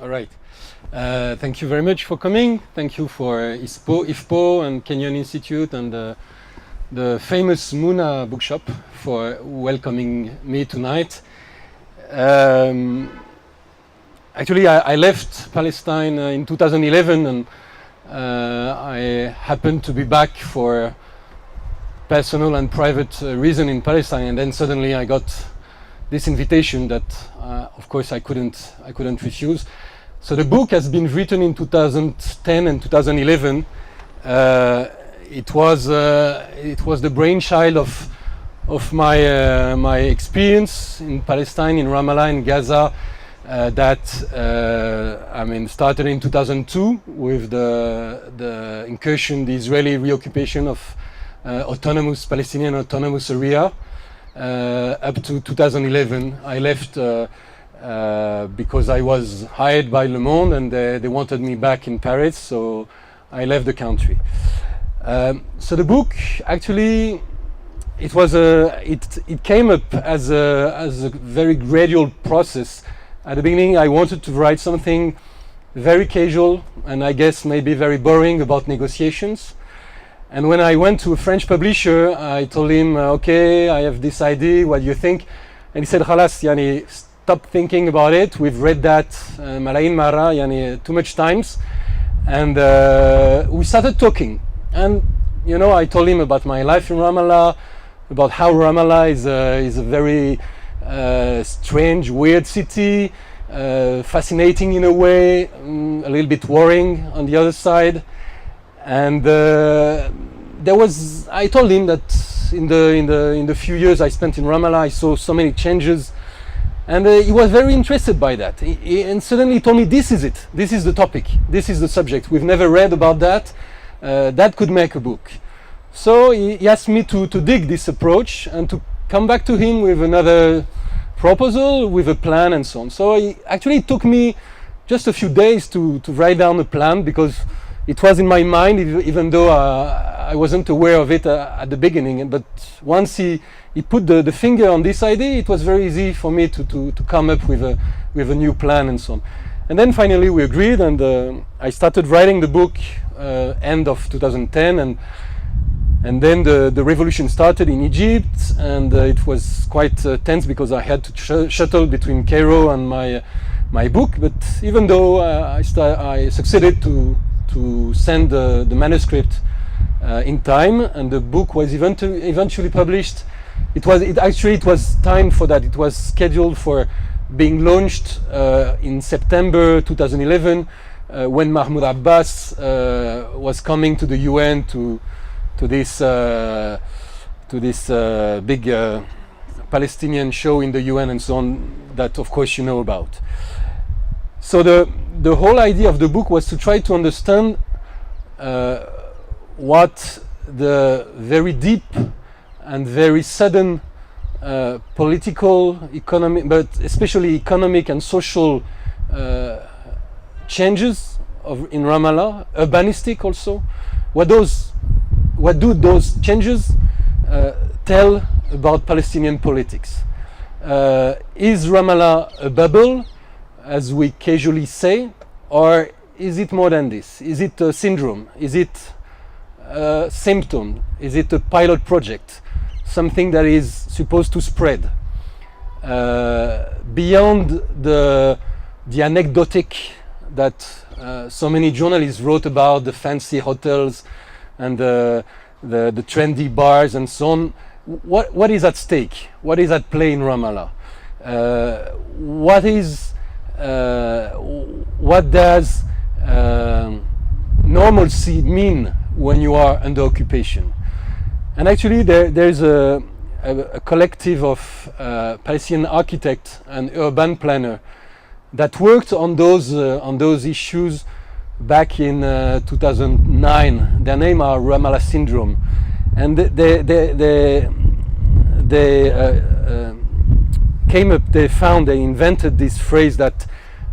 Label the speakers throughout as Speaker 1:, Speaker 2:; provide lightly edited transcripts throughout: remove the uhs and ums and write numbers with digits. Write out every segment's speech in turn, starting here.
Speaker 1: All right. Thank you very much for coming. Thank you for IFPO and Kenyon Institute and the famous Muna bookshop for welcoming me tonight. Actually, I left Palestine in 2011 and I happened to be back for personal and private reason in Palestine, and then suddenly I got this invitation that of course I couldn't refuse. So the book has been written in 2010 and 2011. It was the brainchild of my experience in Palestine, in Ramallah, in Gaza, that started in 2002 with the incursion, the Israeli reoccupation of autonomous Palestinian autonomous area. Up to 2011, I left because I was hired by Le Monde and they wanted me back in Paris, so I left the country. So the book actually, it came up as a very gradual process. At the beginning, I wanted to write something very casual and I guess maybe very boring about negotiations. And when I went to a French publisher, I told him, okay, I have this idea, what do you think? And he said, Khalas, yani, stop thinking about it. We've read that Malayin Mara, yani, too much times. And we started talking. And, you know, I told him about my life in Ramallah, about how Ramallah is a very strange, weird city, fascinating in a way, a little bit worrying on the other side. And I told him that in the few years I spent in Ramallah, I saw so many changes, and he was very interested by that. And suddenly he told me, this is it. This is the topic. This is the subject. We've never read about that. That could make a book. So he asked me to dig this approach and to come back to him with another proposal, with a plan and so on. So it took me just a few days to write down a plan, because it was in my mind, even though I wasn't aware of it at the beginning. But once he put the finger on this idea, it was very easy for me to come up with a new plan and so on. And then finally we agreed, and I started writing the book end of 2010, and then the revolution started in Egypt, and it was quite tense because I had to shuttle between Cairo and my book. But even though I succeeded to send the manuscript in time, and the book was eventually published. It was time for that. It was scheduled for being launched in September 2011, when Mahmoud Abbas was coming to the UN to this big Palestinian show in the UN and so on, that of course you know about. So the whole idea of the book was to try to understand what the very deep and very sudden political, economic, but especially economic and social changes in Ramallah, urbanistic also. What do those changes tell about Palestinian politics? Is Ramallah a bubble, as we casually say, or is it more than this? Is it a syndrome? Is it a symptom? Is it a pilot project? Something that is supposed to spread? Beyond the anecdotic that so many journalists wrote about, the fancy hotels and the trendy bars and so on, what is at stake? What is at play in Ramallah? What does normalcy mean when you are under occupation? And actually there's a collective of Palestinian architects and urban planner that worked on those issues back in 2009. Their name are Ramallah Syndrome, and they invented this phrase that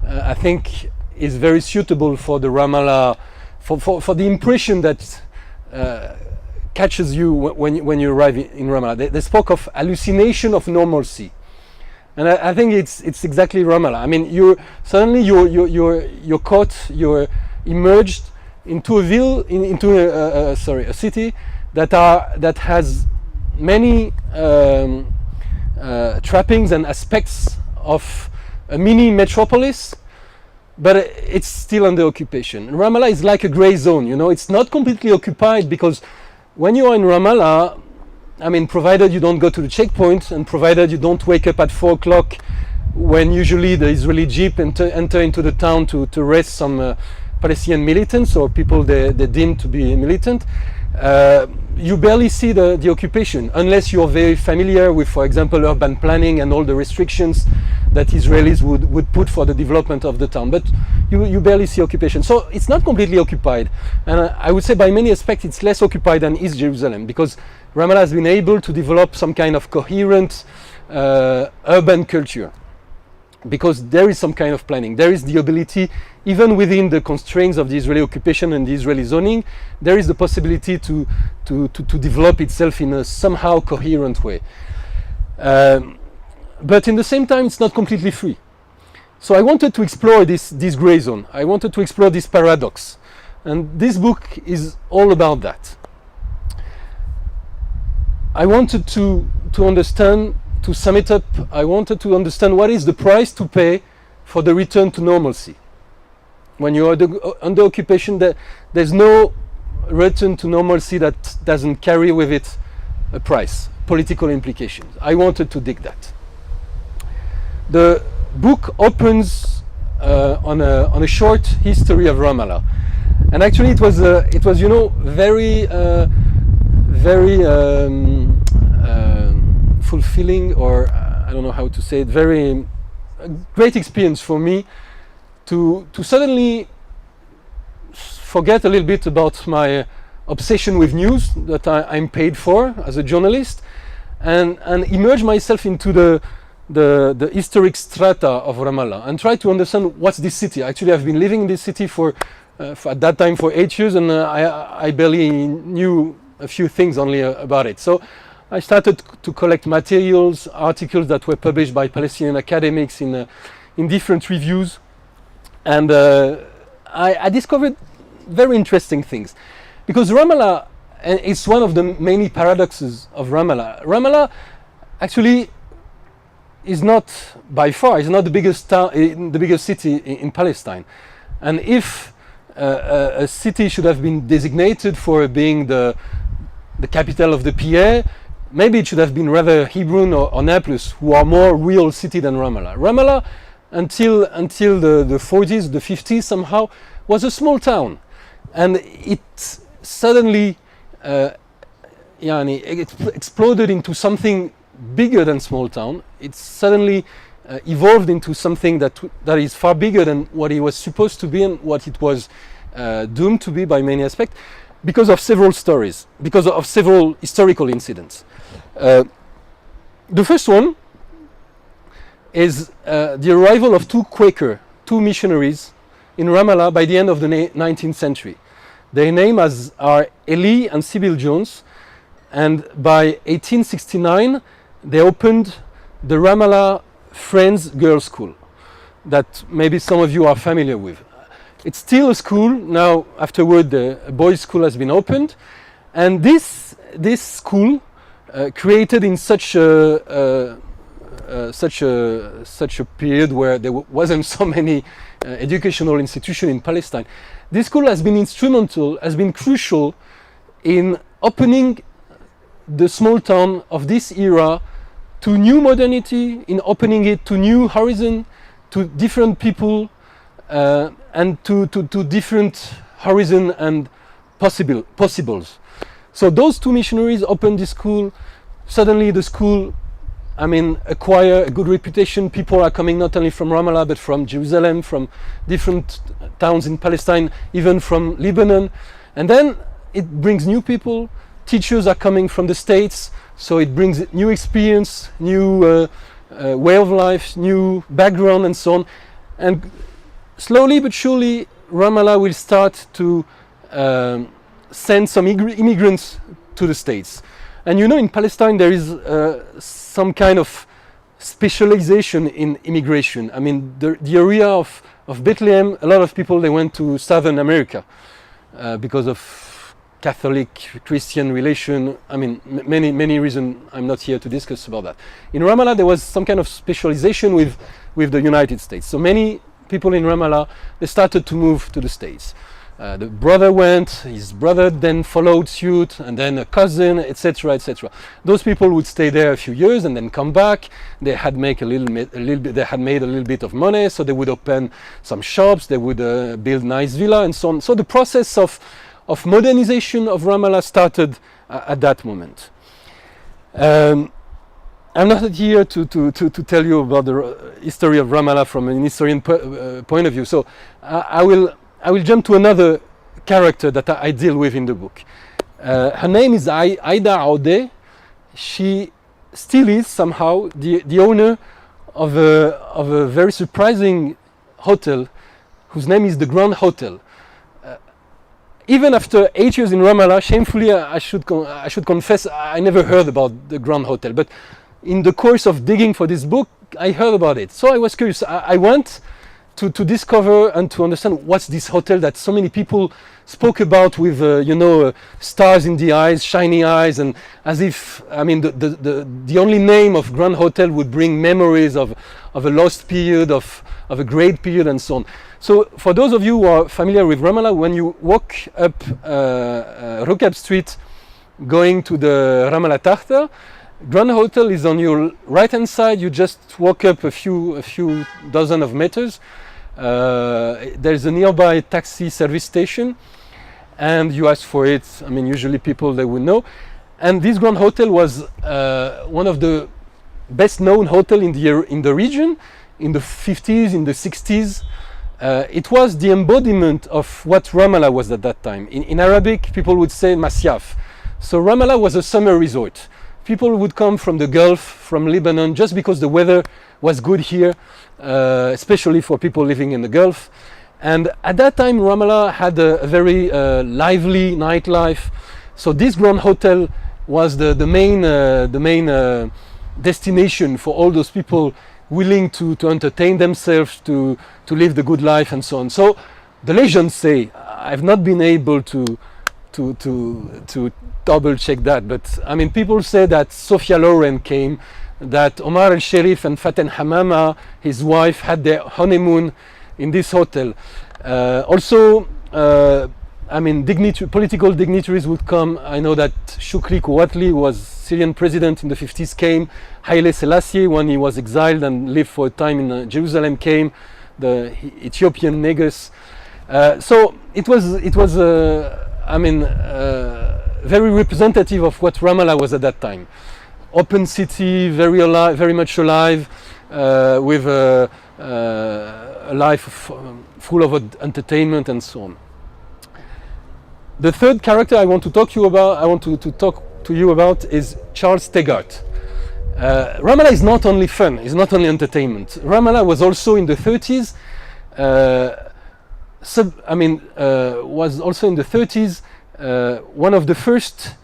Speaker 1: I think is very suitable for the Ramallah, for the impression that catches you when you arrive in Ramallah. They spoke of hallucination of normalcy. And I think it's exactly Ramallah. I mean, you're caught, you're immersed into a city that has many trappings and aspects of a mini metropolis, but it's still under occupation. Ramallah is like a gray zone, you know. It's not completely occupied, because when you are in Ramallah, I mean, provided you don't go to the checkpoint, and provided you don't wake up at 4 o'clock when usually the Israeli jeep enter into the town to arrest some Palestinian militants or people they deem to be militant, you barely see the occupation, unless you're very familiar with, for example, urban planning and all the restrictions that Israelis would put for the development of the town. But you barely see occupation. So it's not completely occupied. And I would say by many aspects it's less occupied than East Jerusalem, because Ramallah has been able to develop some kind of coherent urban culture, because there is some kind of planning. There is the ability, even within the constraints of the Israeli occupation and the Israeli zoning, there is the possibility to develop itself in a somehow coherent way. But in the same time, it's not completely free. So I wanted to explore this gray zone. I wanted to explore this paradox. And this book is all about that. I wanted to understand, to sum it up, I wanted to understand what is the price to pay for the return to normalcy. When you are under occupation, there's no return to normalcy that doesn't carry with it a price, political implications. I wanted to dig that. The book opens on a short history of Ramallah, and actually it was you know, very fulfilling, or I don't know how to say it, very great experience for me to suddenly forget a little bit about my obsession with news that I'm paid for as a journalist, and immerse myself into the historic strata of Ramallah and try to understand what's this city. Actually, I've been living in this city for at that time for 8 years, and I barely knew a few things only about it. So I started to collect materials, articles that were published by Palestinian academics in different reviews, and I discovered very interesting things, because Ramallah, and it's one of the many paradoxes of Ramallah. Ramallah actually is not, by far, is not the biggest town, the biggest city in Palestine. And if a city should have been designated for being the capital of the PA, maybe it should have been rather Hebron or Nablus, who are more real city than Ramallah. Ramallah, until the 40s, the 50s somehow, was a small town, and it suddenly exploded into something bigger than small town. It suddenly evolved into something that is far bigger than what it was supposed to be and what it was doomed to be by many aspects, because of several stories, because of several historical incidents. The first one is the arrival of two missionaries in Ramallah by the end of the 19th century. Their names are Eli and Sybil Jones, and by 1869 they opened the Ramallah Friends Girls' School, that maybe some of you are familiar with. It's still a school now. Afterward, a boys' school has been opened, and this school, created in such a period where there wasn't so many educational institutions in Palestine. This school has been instrumental, has been crucial in opening the small town of this era to new modernity, in opening it to new horizon, to different people, and to different horizon and possibles. So those two missionaries opened this school. Suddenly the school, acquire a good reputation. People are coming not only from Ramallah, but from Jerusalem, from different towns in Palestine, even from Lebanon. And then it brings new people. Teachers are coming from the States, so it brings new experience, new way of life, new background, and so on. And slowly but surely, Ramallah will start to send some immigrants to the States. And in Palestine there is some kind of specialization in immigration. I mean, the area of Bethlehem, a lot of people, they went to Southern America because of Catholic Christian relation. I mean, many reasons. I'm not here to discuss about that. In Ramallah, there was some kind of specialization with the United States. So many people in Ramallah, they started to move to the States. The brother went, his brother then followed suit, and then a cousin, etc., etc. Those people would stay there a few years and then come back. They had made a little bit of money, so they would open some shops, they would build nice villa and so on. So the process of modernization of Ramallah started at that moment. I'm not here to tell you about the history of Ramallah from an historian point of view. So I will jump to another character that I deal with in the book. Her name is Aida Aoudeh. She still is somehow the owner of a very surprising hotel whose name is the Grand Hotel. Even after 8 years in Ramallah, shamefully, I should confess, I never heard about the Grand Hotel. But in the course of digging for this book, I heard about it. So I was curious. I went to discover and to understand what's this hotel that so many people spoke about with, stars in the eyes, shiny eyes, and as if, I mean, the only name of Grand Hotel would bring memories of a lost period, of a great period, and so on. So for those of you who are familiar with Ramallah, when you walk up Rokab Street going to the Ramallah Tarta, Grand Hotel is on your right hand side. You just walk up a few dozen of meters. There's a nearby taxi service station and you ask for it. I mean, usually people, they would know. And this Grand Hotel was one of the best known hotel in the region in the 50s, in the 60s. It was the embodiment of what Ramallah was at that time. In Arabic, people would say Masyaf. So Ramallah was a summer resort. People would come from the Gulf, from Lebanon, just because the weather was good here, especially for people living in the Gulf. And at that time, Ramallah had a very lively nightlife. So this Grand Hotel was the main destination for all those people willing to entertain themselves, to live the good life, and so on. So the legends say, I've not been able to double check that, but I mean, people say that Sophia Loren came, that Omar al-Sharif and Faten Hamama, his wife, had their honeymoon in this hotel. Also, I mean, political dignitaries would come. I know that Shukri Kouatli, who was Syrian president in the 50s, came. Haile Selassie, when he was exiled and lived for a time in Jerusalem, came. The Ethiopian Negus. So it was very representative of what Ramallah was at that time. Open city, very much alive, with a life full of entertainment and so on. The third character I want to talk to you about is Charles Tegart. Ramallah is not only fun, it's not only entertainment. Ramallah was also in the 30s, was also in the 30s one of the first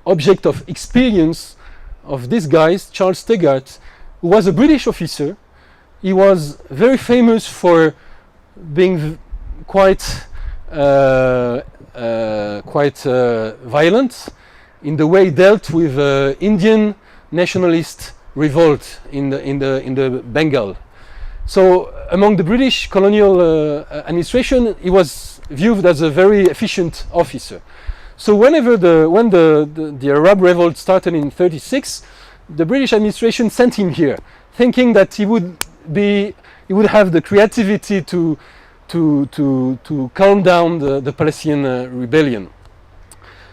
Speaker 1: object of experience of these guys, Charles Tegart, who was a British officer. He was very famous for being quite violent in the way he dealt with Indian nationalist revolt in the Bengal. So among the British colonial administration, he was viewed as a very efficient officer. So when the Arab revolt started in '36, the British administration sent him here, thinking that he would have the creativity to calm down the Palestinian rebellion.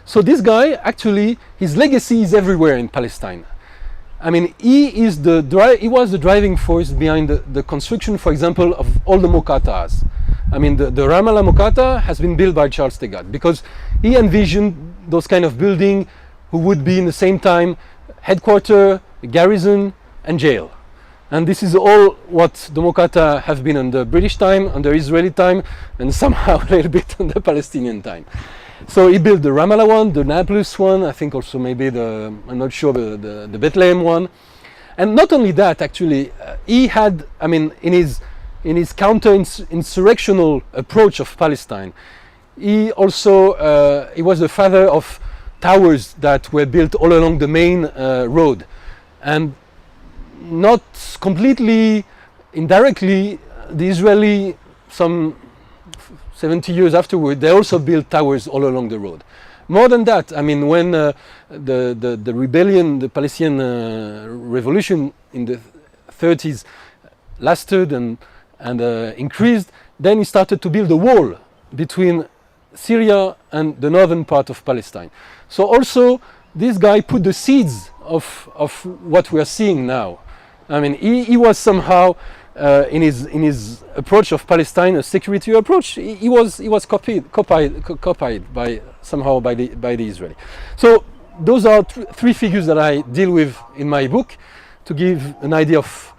Speaker 1: So this guy, actually, his legacy is everywhere in Palestine. I mean, he was the driving force behind the construction, for example, of all the Mokatas. I mean, the Ramallah Mokata has been built by Charles Tegart because he envisioned those kind of building who would be in the same time headquarters, garrison, and jail. And this is all what the Mokata have been under British time, under Israeli time, and somehow a little bit under Palestinian time. So he built the Ramallah one, the Nablus one, I think also maybe I'm not sure, the Bethlehem one. And not only that, actually, he had, I mean, in his counter-insurrectional approach of Palestine, he also he was the father of towers that were built all along the main road, and not completely indirectly, the Israeli, some 70 years afterward, they also built towers all along the road. More than that, I mean, when the rebellion, the Palestinian revolution in the 30s lasted and increased, then he started to build a wall between Syria and the northern part of Palestine. So also, this guy put the seeds of what we are seeing now. I mean, he was somehow in his approach of Palestine, a security approach. He was copied by somehow by the Israeli. So those are three figures that I deal with in my book to give an idea of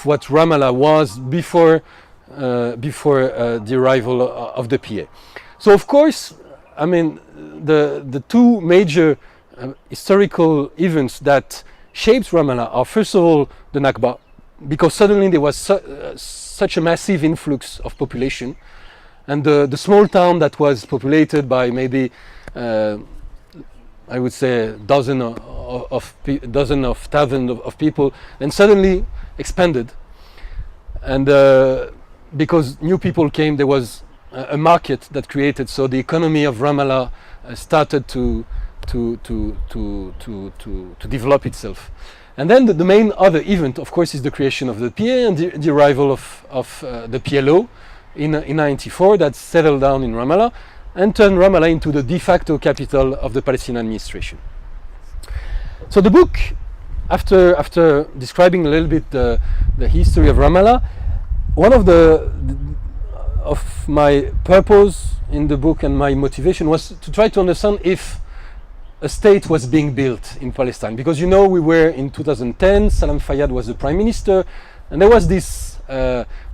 Speaker 1: what Ramallah was before the arrival of the PA. So of course, I mean, the two major historical events that shaped Ramallah are, first of all, the Nakba, because suddenly there was such a massive influx of population, and the small town that was populated by maybe I would say dozen of thousands of people, and suddenly expanded, and because new people came, there was a market that created. So the economy of Ramallah started to develop itself. And then the main other event, of course, is the creation of the PA and the arrival of the PLO in 1994 that settled down in Ramallah and turned Ramallah into the de facto capital of the Palestinian administration. So the book, after describing a little bit the history of Ramallah, one of my purpose in the book and my motivation was to try to understand if a state was being built in Palestine, because you know we were in 2010, Salam Fayyad was the prime minister, and there was this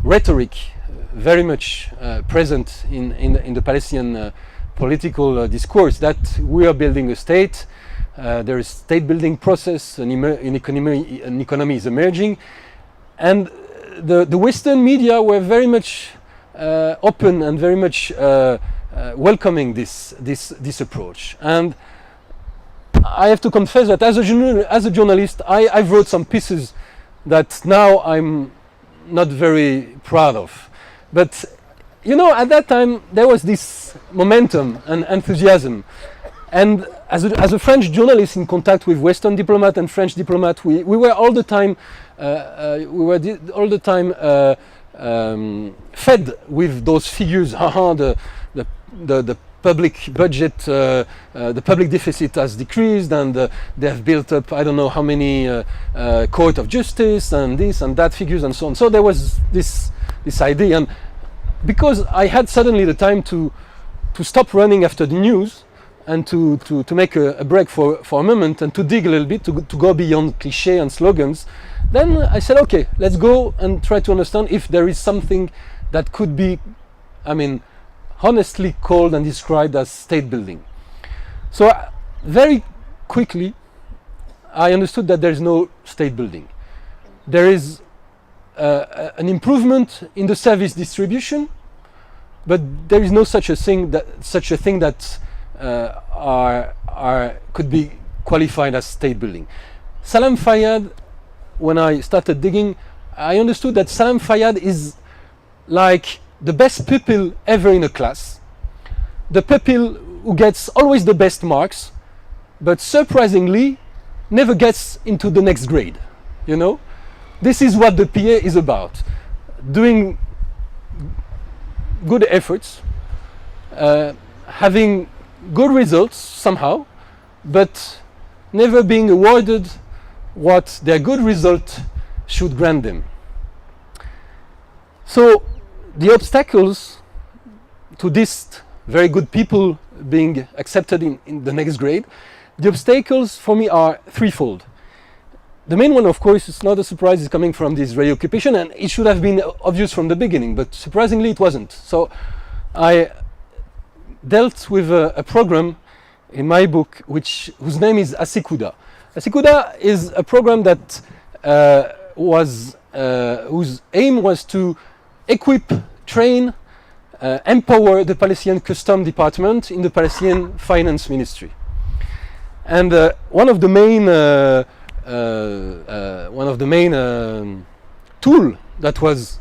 Speaker 1: rhetoric very much present in the Palestinian political discourse that we are building a state, there is state building process, an economy is emerging, and the Western media were very much open and very much welcoming this approach. And I have to confess that as a journalist, I've wrote some pieces that now I'm not very proud of. But you know, at that time there was this momentum and enthusiasm, and as a French journalist in contact with Western diplomat and French diplomat, we were all the time fed with those figures. The public budget, the public deficit has decreased, and they have built up I don't know how many court of justice and this and that figures and so on. So there was this idea, and because I had suddenly the time to stop running after the news and to make a break for a moment and to dig a little bit, to go beyond cliché and slogans, then I said, okay, let's go and try to understand if there is something that could be, I mean, honestly called and described as state building. So very quickly I understood that there is no state building. There is an improvement in the service distribution, but there is no such a thing that could be qualified as state building. Salam Fayyad, when I started digging, I understood that Salam Fayyad is like the best pupil ever in a class, the pupil who gets always the best marks, but surprisingly never gets into the next grade. You know, this is what the PA is about: doing good efforts, having good results somehow, but never being awarded what their good result should grant them. So the obstacles to this very good people being accepted in the next grade, the obstacles for me are threefold. The main one, of course, is not a surprise, is coming from the Israeli occupation, and it should have been obvious from the beginning, but surprisingly it wasn't. So I dealt with a program in my book whose name is Asikuda. Cygne is a program that whose aim was to equip, train, empower the Palestinian Custom Department in the Palestinian Finance Ministry. And one of the main tool that was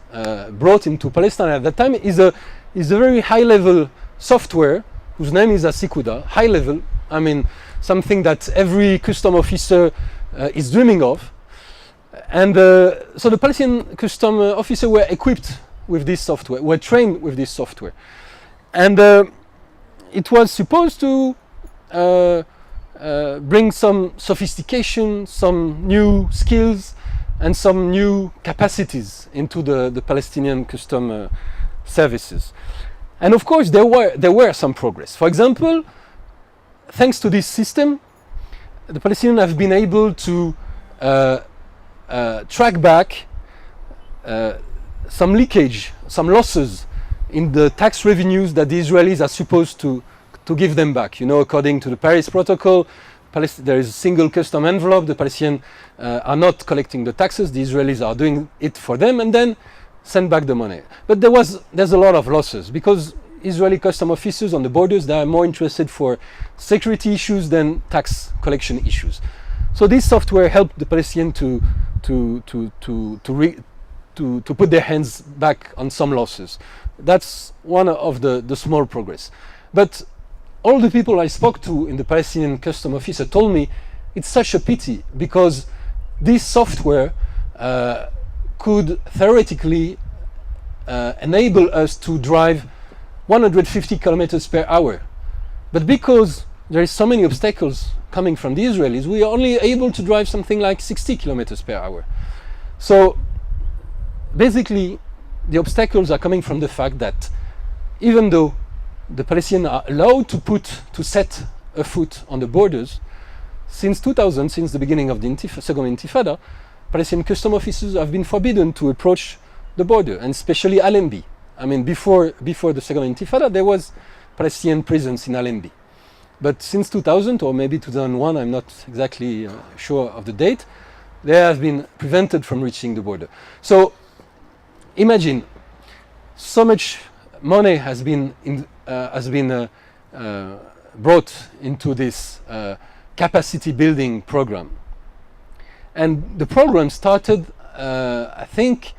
Speaker 1: brought into Palestine at that time is a very high-level software whose name is Cygne, high level. I mean, something that every custom officer is dreaming of. And so the Palestinian custom officers were equipped with this software, were trained with this software. And it was supposed to bring some sophistication, some new skills, and some new capacities into the Palestinian custom services. And of course, there were some progress. For example, thanks to this system, the Palestinians have been able to track back some leakage, some losses in the tax revenues that the Israelis are supposed to give them back. You know, according to the Paris Protocol, there is a single custom envelope. The Palestinians are not collecting the taxes. The Israelis are doing it for them and then send back the money. But there's a lot of losses because Israeli custom officers on the borders, they are more interested for security issues than tax collection issues. So this software helped the Palestinians to put their hands back on some losses. That's one of the small progress. But all the people I spoke to in the Palestinian custom office told me it's such a pity because this software could theoretically enable us to drive 150 kilometers per hour. But because there is so many obstacles coming from the Israelis, we are only able to drive something like 60 kilometers per hour. So basically, the obstacles are coming from the fact that even though the Palestinians are allowed to set a foot on the borders, since 2000, since the beginning of the Second Intifada, Palestinian custom officers have been forbidden to approach the border, and especially Allenby. I mean, before the Second Intifada, there was Palestinian presence in Allenby. But since 2000, or maybe 2001, I'm not exactly sure of the date, they have been prevented from reaching the border. So imagine, so much money has been brought into this capacity building program. And the program started, I think,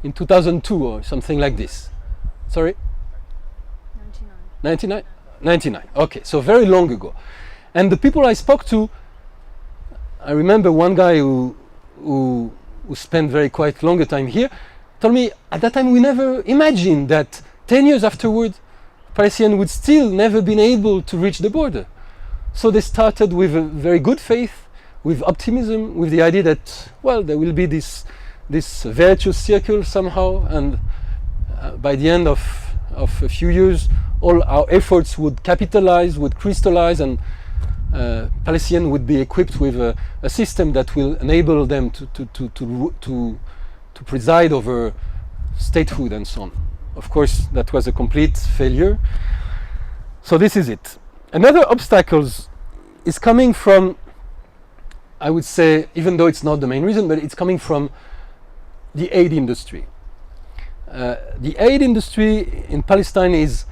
Speaker 1: in 2002 or something like this. Sorry? 99? 99. Okay, so very long ago. And the people I spoke to, I remember one guy who spent quite longer time here, told me at that time we never imagined that 10 years afterward, Palestinians would still never been able to reach the border. So they started with a very good faith, with optimism, with the idea that, well, there will be this virtuous circle somehow, and by the end of a few years, all our efforts would capitalize, would crystallize, and Palestinians would be equipped with a system that will enable them to preside over statehood and so on. Of course, that was a complete failure. So this is it. Another obstacle is coming from, I would say, even though it's not the main reason, but it's coming from the aid industry. The aid industry in Palestine is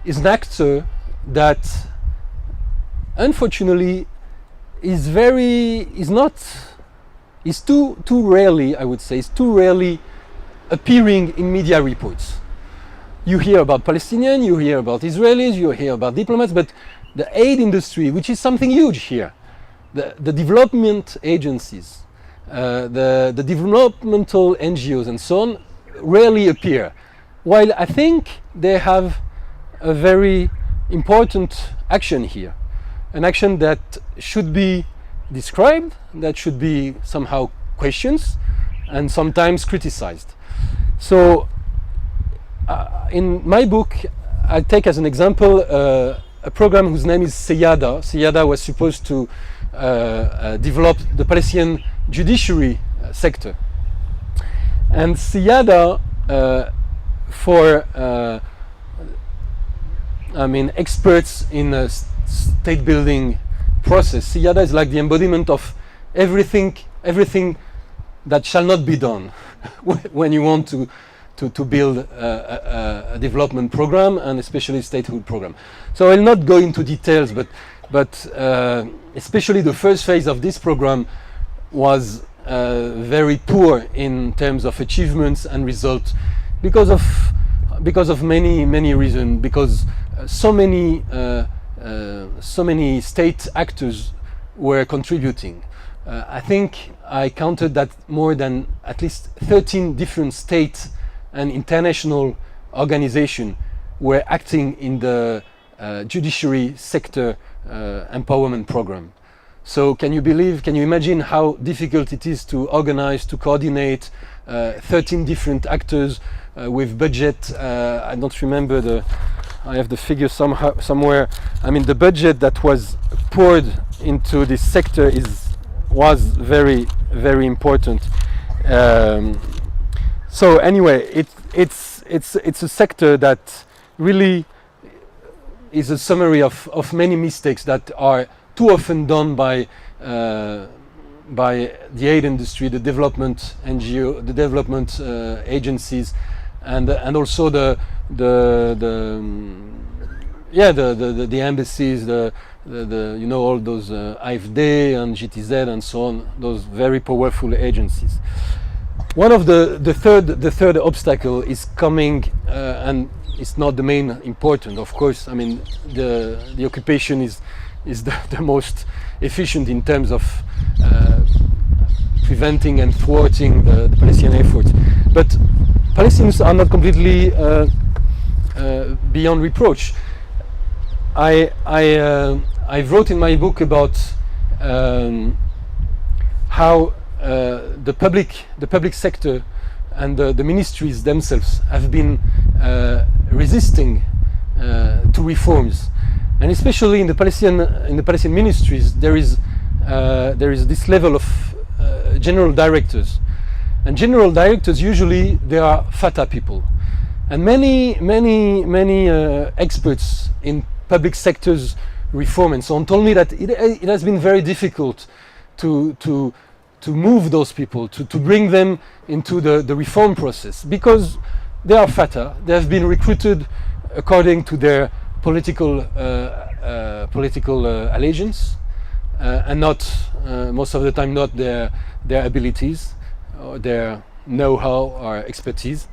Speaker 1: an actor that, unfortunately, is too rarely, I would say, is too rarely appearing in media reports. You hear about Palestinians, you hear about Israelis, you hear about diplomats, but the aid industry, which is something huge here, the development agencies, the developmental NGOs and so on, rarely appear. While I think they have a very important action here, an action that should be described, that should be somehow questioned, and sometimes criticized. So in my book, I take as an example a program whose name is Seyada. Seyada was supposed to develop the Palestinian judiciary sector. And Seyada, for experts in a state building process, Seyada is like the embodiment of everything that shall not be done when you want to build a development program, and especially statehood program. So I'll not go into details, but especially the first phase of this program was very poor in terms of achievements and results because of many reasons, because so many state actors were contributing. I think I counted that more than at least 13 different state and international organizations were acting in the judiciary sector empowerment program. So can you imagine how difficult it is to organize, to coordinate 13 different actors with budget? I don't remember I have the figure somewhere. I mean, the budget that was poured into this sector was very important. So anyway, it's a sector that really is a summary of many mistakes that are too often done by the aid industry, the development NGO, the development agencies, and also the embassies, the you know, all those AFD and GTZ and so on, those very powerful agencies. One of the third obstacle is coming, and it's not the main important, of course. I mean, the occupation is the most efficient in terms of preventing and thwarting the Palestinian efforts. But Palestinians are not completely beyond reproach. I wrote in my book about how the public sector and the ministries themselves have been resisting to reforms, and especially in the Palestinian ministries there is this level of general directors, and general directors usually they are Fatah people, and many experts in public sectors reform and so on told me that it has been very difficult to move those people, to bring them into the reform process, because they are Fatah. They have been recruited according to their political allegiance, and not most of the time not their abilities or their know-how or expertise,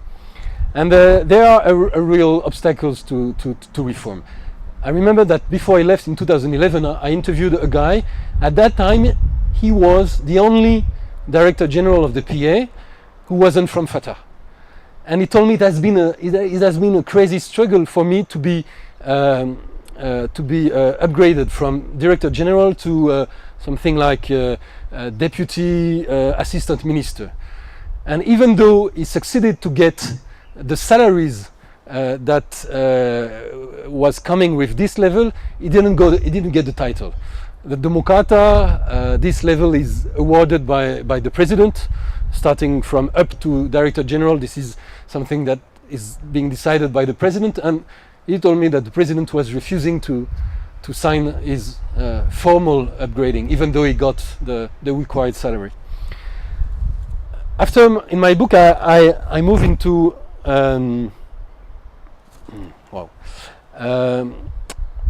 Speaker 1: and there are a real obstacles to reform. I remember that before I left in 2011, I interviewed a guy. At that time, he was the only Director General of the PA who wasn't from Fatah, and he told me it has been a crazy struggle for me to be upgraded from Director General to something like Deputy Assistant Minister. And even though he succeeded to get the salaries that was coming with this level, he didn't get the title. The Democrata, this level is awarded by the president, starting from up to Director General. This is something that is being decided by the president, and he told me that the president was refusing to sign his formal upgrading, even though he got the required salary. After, in my book, I move into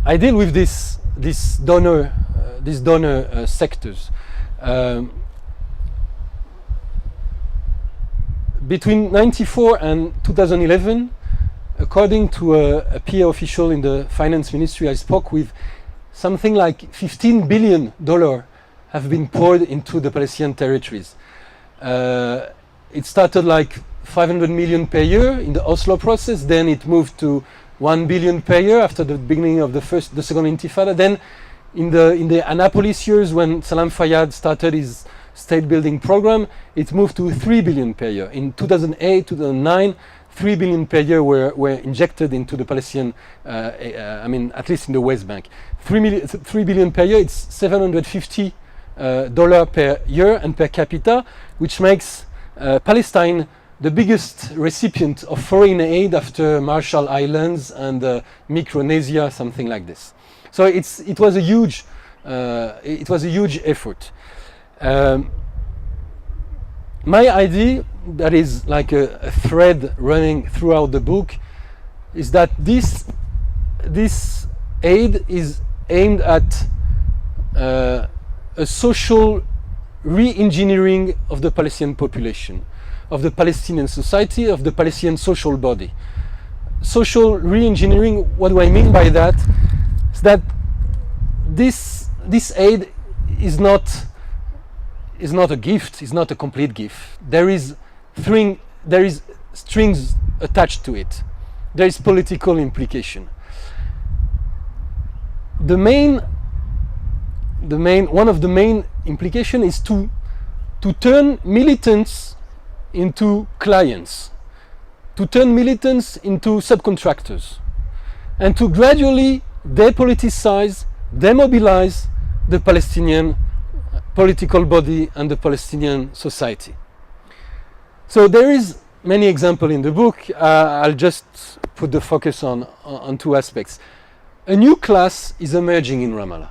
Speaker 1: I deal with this donor sectors. Between 1994 and 2011, according to a PA official in the finance ministry I spoke with, something like $15 billion have been poured into the Palestinian territories. It started like 500 million per year in the Oslo process, then it moved to 1 billion per year after the beginning of the second Intifada. Then in the Annapolis years, when Salam Fayyad started his state building program, it moved to 3 billion per year. In 2008, 2009, 3 billion per year were injected into the Palestinian, I mean, at least in the West Bank. 3 billion per year, it's $750 per year and per capita, which makes Palestine the biggest recipient of foreign aid after Marshall Islands and Micronesia, something like this. So it was a huge effort. Um, my idea, that is like a thread running throughout the book, is that this aid is aimed at a social re-engineering of the Palestinian population, of the Palestinian society, of the Palestinian social body. Social re-engineering, what do I mean by that? Is that this aid is not a gift, is not a complete gift. There is strings attached to it. There is political implication. One of the main implication is to turn militants into clients, to turn militants into subcontractors, and to gradually depoliticize, demobilize the Palestinian political body and the Palestinian society. So there is many examples in the book. I'll just put the focus on two aspects. A new class is emerging in Ramallah.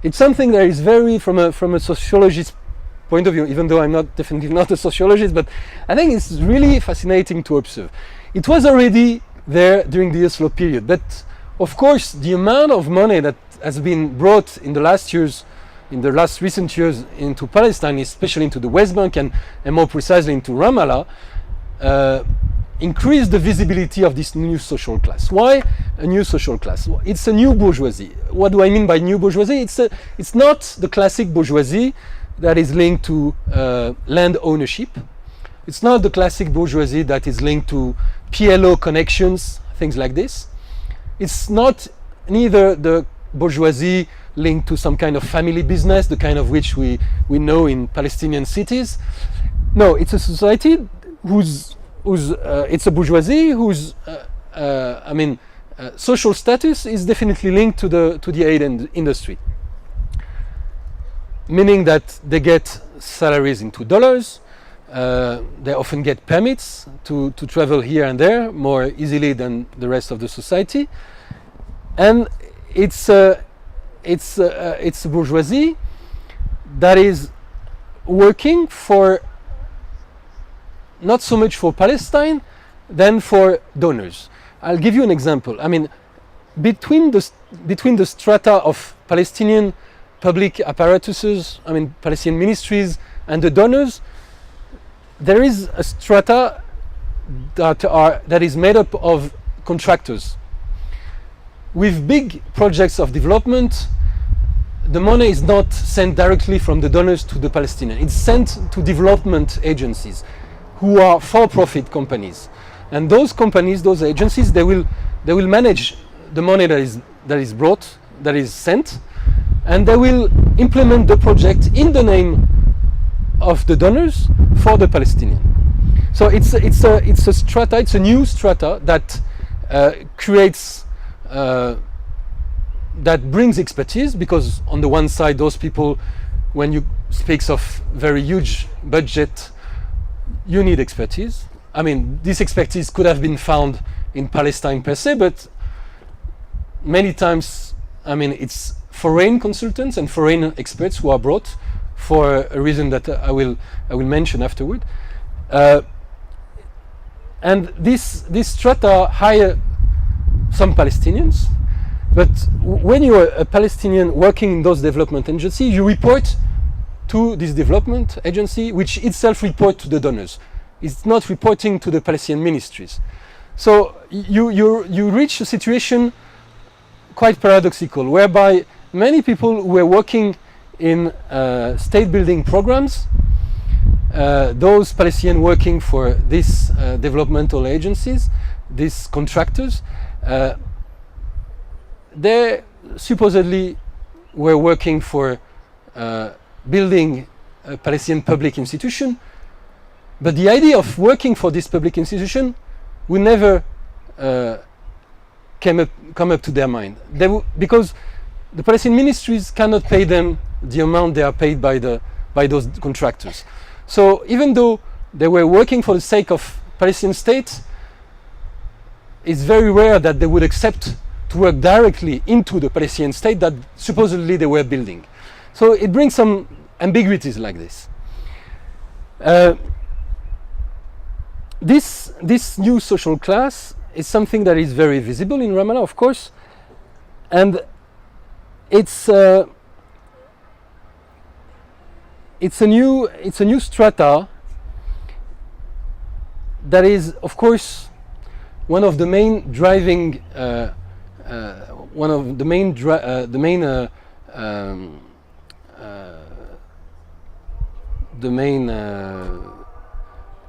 Speaker 1: It's something that is very, from a sociologist's point of view, even though I'm definitely not a sociologist, but I think it's really fascinating to observe. It was already there during the Oslo period, but of course the amount of money that has been brought in the last recent years into Palestine, especially into the West Bank and more precisely into Ramallah, increased the visibility of this new social class. Why a new social class? It's a new bourgeoisie. What do I mean by new bourgeoisie? It's not the classic bourgeoisie that is linked to land ownership. It's not the classic bourgeoisie that is linked to PLO connections, things like this. It's not neither the bourgeoisie linked to some kind of family business, the kind of which we know in Palestinian cities. No, it's a society it's a bourgeoisie whose social status is definitely linked to the aid industry, meaning that they get salaries into dollars. They often get permits to travel here and there more easily than the rest of the society, and it's a bourgeoisie that is working for not so much for Palestine than for donors. I'll give you an example. I mean, between the strata of Palestinian public apparatuses, Palestinian ministries and the donors, there is a strata that is made up of contractors. With big projects of development, the money is not sent directly from the donors to the Palestinians. It's sent to development agencies who are for-profit companies, and those companies, those agencies, they will manage the money that is brought, that is sent, and they will implement the project in the name of the donors for the Palestinian. So it's a strata, it's a new strata that creates that brings expertise, because on the one side, those people, when you speak of very huge budget, you need expertise. This expertise could have been found in Palestine per se, but many times, it's foreign consultants and foreign experts who are brought for a reason that I will mention afterward. And this strata hire some Palestinians, but when you are a Palestinian working in those development agencies, you report to this development agency, which itself reports to the donors. It's not reporting to the Palestinian ministries. So you reach a situation quite paradoxical, whereby many people who were working in state building programs, those Palestinians working for these developmental agencies, these contractors, they supposedly were working for building a Palestinian public institution, but the idea of working for this public institution would never come up to their mind. Because the Palestinian ministries cannot pay them the amount they are paid by those contractors. So even though they were working for the sake of Palestinian state, it's very rare that they would accept to work directly into the Palestinian state that supposedly they were building. So it brings some ambiguities like this. This new social class is something that is very visible in Ramallah, of course, and it's a new strata that is, of course, one of the main driving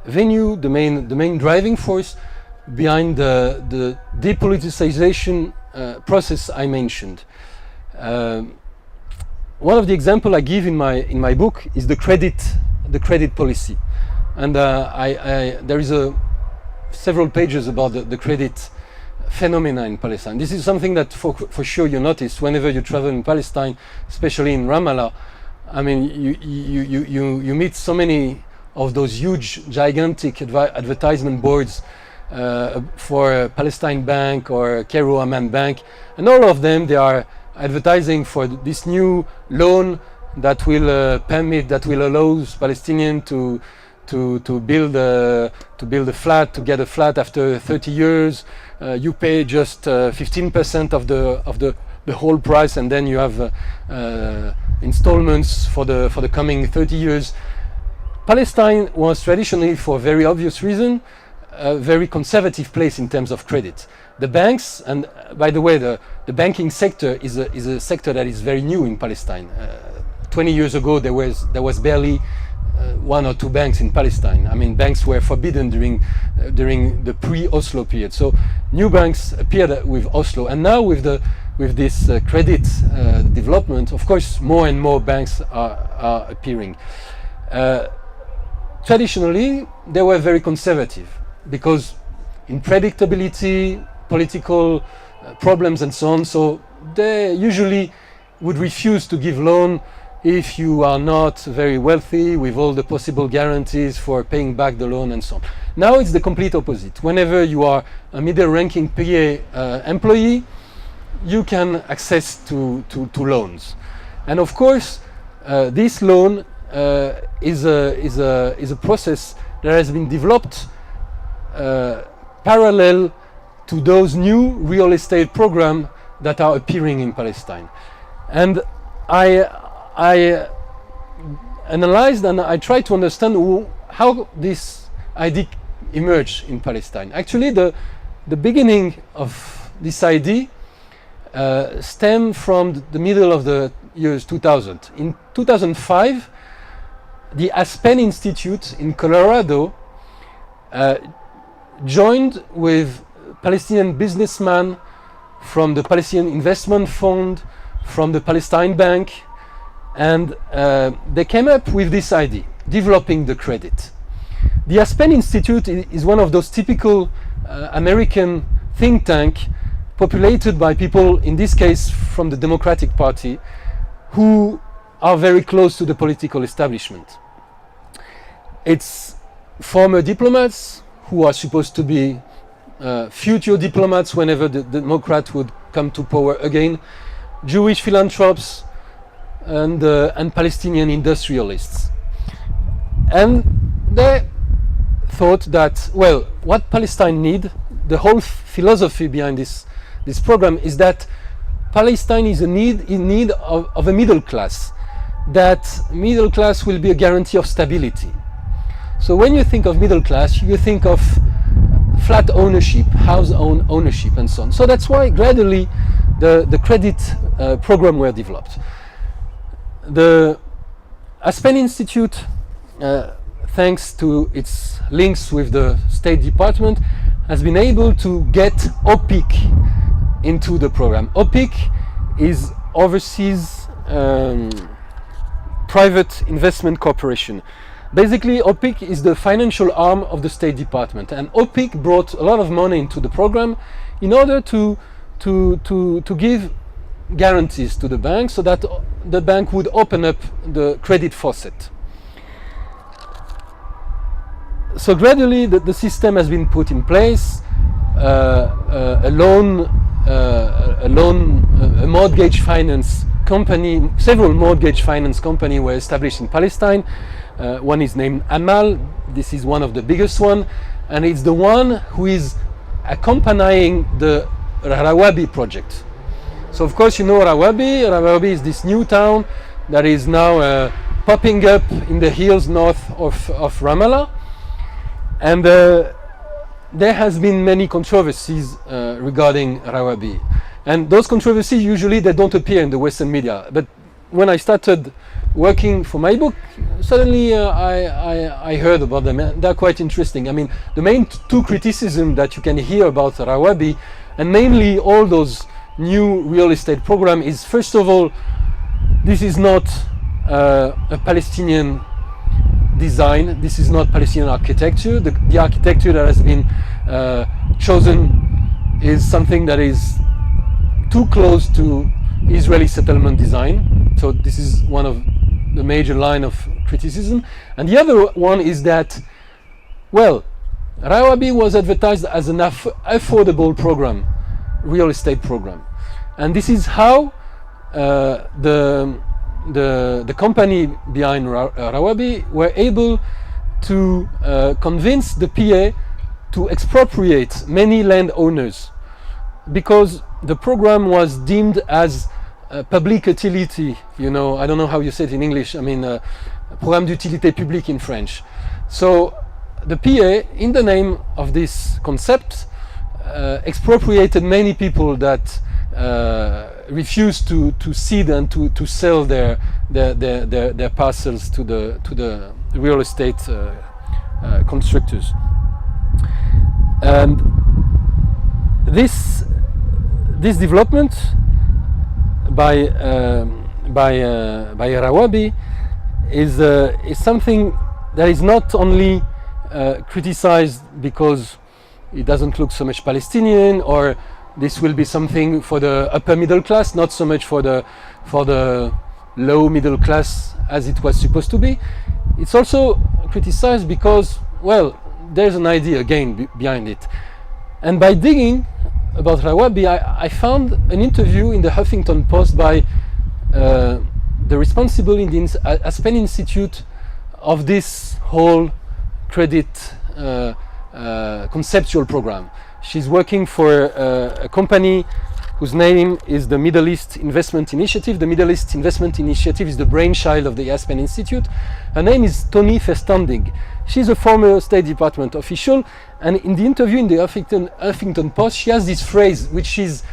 Speaker 1: venue, the main driving force behind the depoliticization process I mentioned. One of the examples I give in my book is the credit policy, and there is several pages about the credit phenomena in Palestine. This is something that for sure you notice whenever you travel in Palestine, especially in Ramallah. I mean, you meet so many of those huge, gigantic advertisement boards for Palestine Bank or Cairo Amman Bank, and all of them, they are advertising for this new loan that will allow Palestinians to build a flat, to get a flat after 30 years. You pay just 15% of the whole price, and then you have installments for the coming 30 years. Palestine was traditionally, for very obvious reason, a very conservative place in terms of credit. The banks, and by the way, the banking sector is a sector that is very new in Palestine. 20 years ago, there was barely one or two banks in Palestine. I mean, banks were forbidden during the pre-Oslo period. So new banks appeared with Oslo, and now with this credit development, of course, more and more banks are appearing. Traditionally, they were very conservative because in predictability, political problems and so on, so they usually would refuse to give loan if you are not very wealthy, with all the possible guarantees for paying back the loan and so on. Now it's the complete opposite. Whenever you are a middle-ranking PA employee, you can access to loans. And of course, this loan is a process that has been developed parallel to those new real estate programs that are appearing in Palestine. And I analyzed and I tried to understand how this idea emerged in Palestine. Actually, the beginning of this idea stemmed from the middle of the years 2000. In 2005, the Aspen Institute in Colorado joined with Palestinian businessmen from the Palestinian Investment Fund, from the Palestine Bank, and they came up with this idea, developing the credit. The Aspen Institute is one of those typical American think tank populated by people, in this case from the Democratic Party, who are very close to the political establishment. It's former diplomats who are supposed to be future diplomats whenever the Democrat would come to power again, Jewish philanthropists, and Palestinian industrialists. And they thought that, well, what Palestine need, the whole philosophy behind this program is that Palestine is in need of a middle class. That middle class will be a guarantee of stability. So when you think of middle class, you think of flat ownership, house ownership, and so on. So that's why gradually the credit program were developed. The Aspen Institute, thanks to its links with the State Department, has been able to get OPIC into the program. OPIC is Overseas Private Investment Corporation. Basically, OPIC is the financial arm of the State Department, and OPIC brought a lot of money into the program in order to give guarantees to the bank so that the bank would open up the credit faucet. So gradually the system has been put in place. A mortgage finance several mortgage finance companies were established in Palestine. One is named Amal. This is one of the biggest one, and it's the one who is accompanying the Rawabi project. So of course you know Rawabi. Rawabi is this new town that is now popping up in the hills north of Ramallah, and there has been many controversies regarding Rawabi, and those controversies usually they don't appear in the Western media. But when I started working for my book, suddenly I heard about them, and they're quite interesting. I mean, the main two criticisms that you can hear about Rawabi, and mainly all those new real estate program, is first of all, this is not a Palestinian design. This is not Palestinian architecture. The architecture that has been chosen is something that is too close to Israeli settlement design. So this is one of the major line of criticism. And the other one is that, well, Rawabi was advertised as an affordable program, real estate program. And this is how the company behind Rawabi were able to convince the PA to expropriate many landowners, because the program was deemed as public utility. You know, I don't know how you say it in English. I mean, programme d'utilité publique in French. So the PA, in the name of this concept, expropriated many people that refused to cede and to sell their parcels to the real estate constructors. And this development by Rawabi is something that is not only criticized because it doesn't look so much Palestinian, or this will be something for the upper middle class, not so much for the low middle class as it was supposed to be. It's also criticized because, well, there's an idea again behind it. And by digging about Rawabi, I found an interview in the Huffington Post by the responsible in the Aspen Institute of this whole credit conceptual program. She's working for a company whose name is the Middle East Investment Initiative. The Middle East Investment Initiative is the brainchild of the Aspen Institute. Her name is Toni Verstanding. She's a former State Department official, and in the interview in the Huffington Post, she has this phrase, which is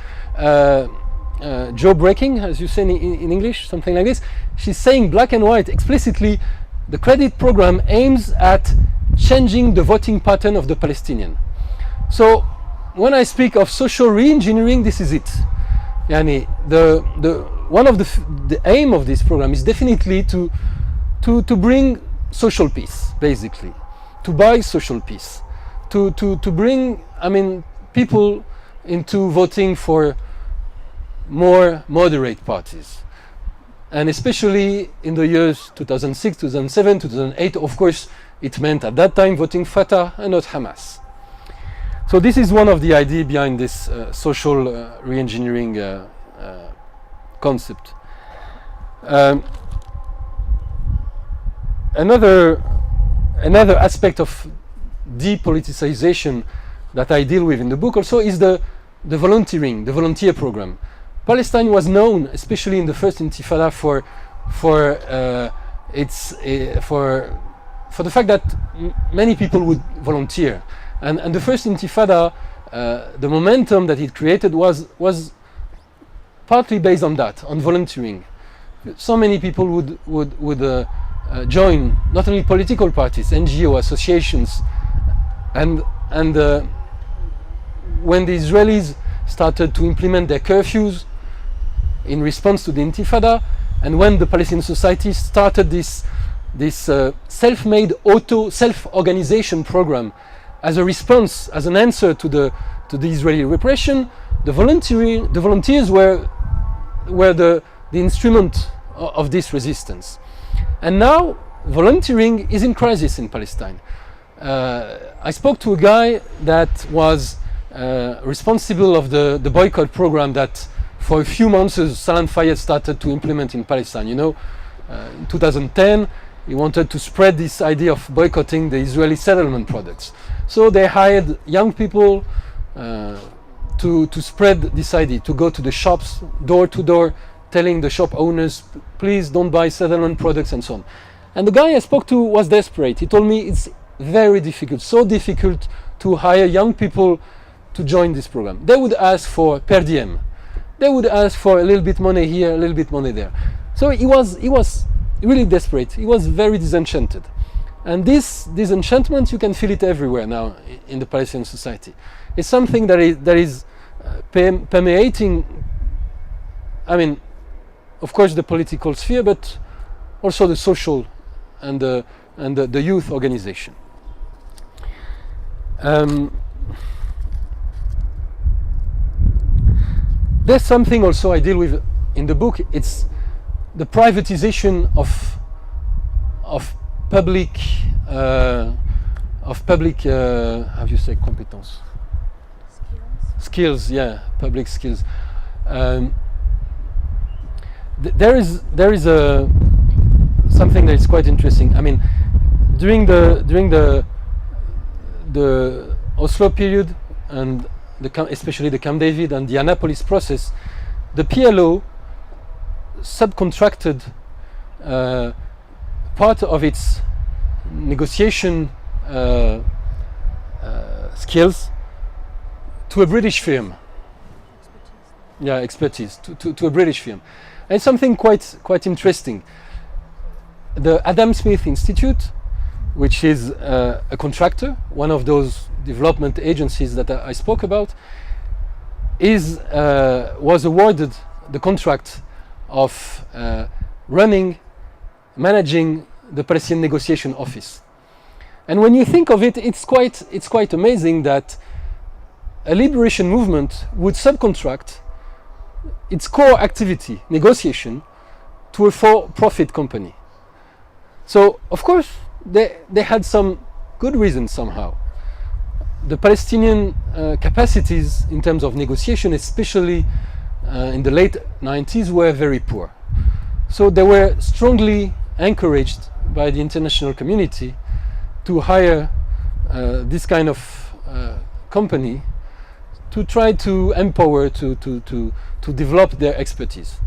Speaker 1: jaw-breaking, as you say in English, something like this. She's saying black and white, explicitly, the credit program aims at changing the voting pattern of the Palestinian. So when I speak of social re-engineering, this is it. Yani one of the aim of this program is definitely to bring social peace, basically, to buy social peace, to bring, I mean, people into voting for more moderate parties. And especially in the years 2006, 2007, 2008, of course, it meant at that time voting Fatah and not Hamas. So this is one of the ideas behind this social re-engineering concept. Another aspect of depoliticization that I deal with in the book also is the volunteering, the volunteer program. Palestine was known, especially in the first Intifada, for the fact that many people would volunteer, and the first Intifada, the momentum that it created was partly based on that, on volunteering. So many people would join not only political parties, NGO associations, and when the Israelis started to implement their curfews in response to the Intifada, and when the Palestinian society started this self-made self-organization program as a response, as an answer to the Israeli repression, the volunteers were the instrument of this resistance. And now volunteering is in crisis in Palestine. I spoke to a guy that was responsible of the boycott program that for a few months, Salam Fayyad started to implement in Palestine. You know, in 2010, he wanted to spread this idea of boycotting the Israeli settlement products. So they hired young people to spread this idea, to go to the shops, door to door, telling the shop owners, please don't buy settlement products and so on. And the guy I spoke to was desperate. He told me it's very difficult, so difficult to hire young people to join this program. They would ask for per diem. They would ask for a little bit money here, a little bit money there. So he was really desperate. He was very disenchanted. And this disenchantment, you can feel it everywhere now in the Palestinian society. It's something that is permeating, I mean, of course the political sphere, but also the social and the youth organization. There's something also I deal with in the book. It's the privatization of public how do you say competence? Skills, yeah, public skills. There is something that is quite interesting. I mean, during the Oslo period and especially the Camp David and the Annapolis process, the PLO subcontracted part of its negotiation skills to a British firm. Yeah, expertise to a British firm. And something quite interesting. The Adam Smith Institute, which is a contractor, one of those development agencies that I spoke about, was awarded the contract of managing the Palestinian Negotiation Office. And when you think of it, it's quite amazing that a liberation movement would subcontract its core activity, negotiation, to a for-profit company. So, of course, they had some good reasons somehow. The Palestinian capacities in terms of negotiation, especially in the late 90s, were very poor. So they were strongly encouraged by the international community to hire this kind of company to try to empower, to develop their expertise.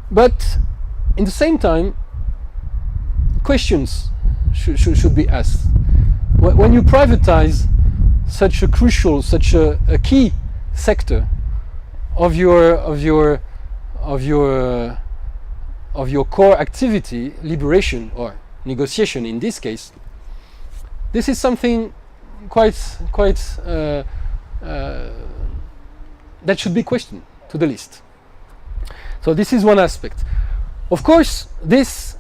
Speaker 1: But in the same time, questions should be asked. When you privatize such a crucial, such a key sector of your core activity, liberation or negotiation in this case, this is something quite that should be questioned to the least. So this is one aspect. Of course, this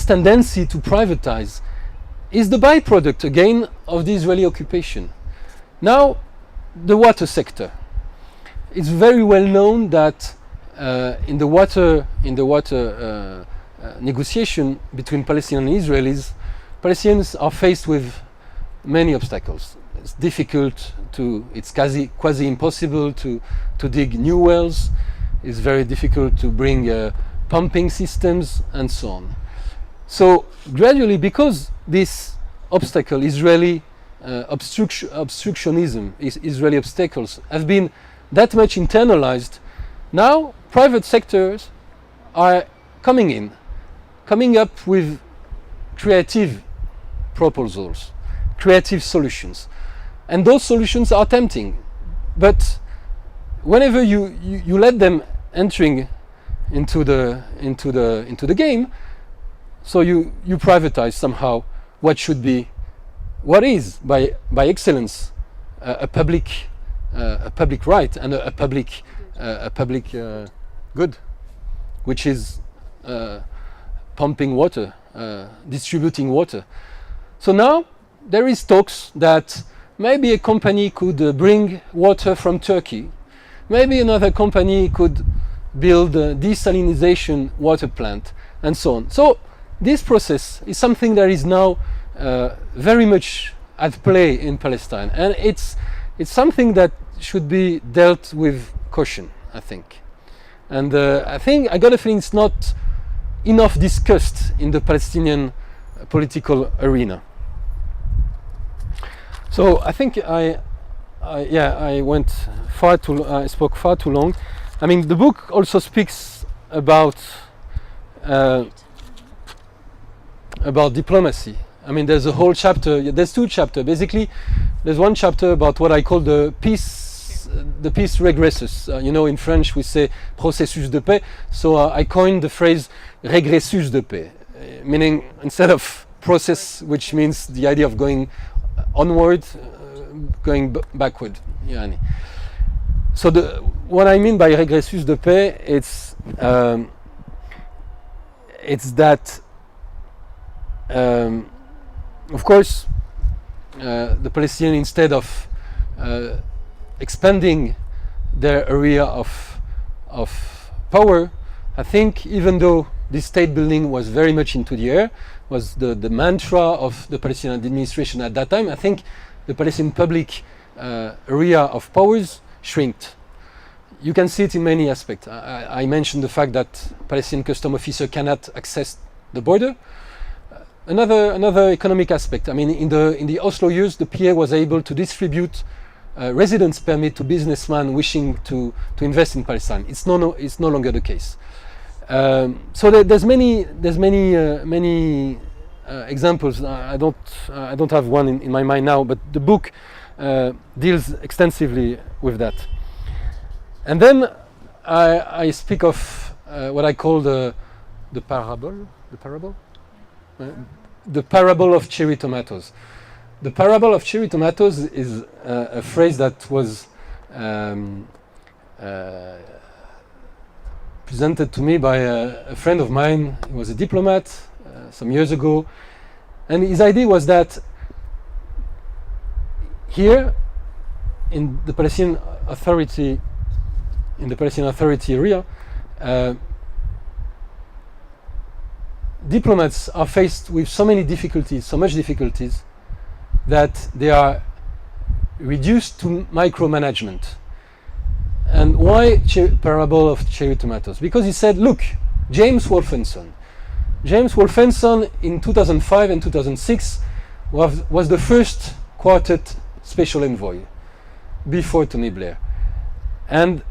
Speaker 1: tendency to privatize is the byproduct again of the Israeli occupation. Now, the water sector. It's very well known that in the water negotiation between Palestinians and Israelis, Palestinians are faced with many obstacles. It's difficult it's quasi impossible to dig new wells. It's very difficult to bring pumping systems and so on. So gradually, because this obstacle, Israeli obstructionism, Israeli obstacles have been that much internalized, now private sectors are coming up with creative proposals, creative solutions. And those solutions are tempting. But whenever you let them entering into the game, so you privatize somehow what is by excellence a public right and a public good, which is pumping water, distributing water. So now there is talks that maybe a company could bring water from Turkey. Maybe another company could build a desalinization water plant and so on. So this process is something that is now very much at play in Palestine, and it's something that should be dealt with caution, I think. And I think I got a feeling it's not enough discussed in the Palestinian political arena. So I think I spoke far too long. I mean, the book also speaks about diplomacy. I mean, there's a whole chapter. There's two chapters. Basically, there's one chapter about what I call the peace regressus. You know, in French we say processus de paix. So I coined the phrase régressus de paix, meaning instead of process, which means the idea of going onward, going backward. Yani. So what I mean by régressus de paix, it's that of course the Palestinians, instead of expanding their area of power, I think, even though this state building was very much into the air, was the mantra of the Palestinian administration at that time, I think the Palestinian public area of powers shrinked. You can see it in many aspects. I mentioned the fact that Palestinian custom officer cannot access the border. Another economic aspect. I mean, in the Oslo years, the PA was able to distribute residence permit to businessmen wishing to invest in Palestine. It's no longer the case. So there's many examples. I don't have one in my mind now, but the book deals extensively with that. And then I speak of what I call the parable. The parable of cherry tomatoes. The parable of cherry tomatoes is a phrase that was presented to me by a friend of mine. He was a diplomat some years ago, and his idea was that here in the Palestinian Authority area, diplomats are faced with so much difficulties, that they are reduced to micromanagement. And why parable of cherry tomatoes? Because he said, look, James Wolfenson in 2005 and 2006 was the first quartet special envoy before Tony Blair. And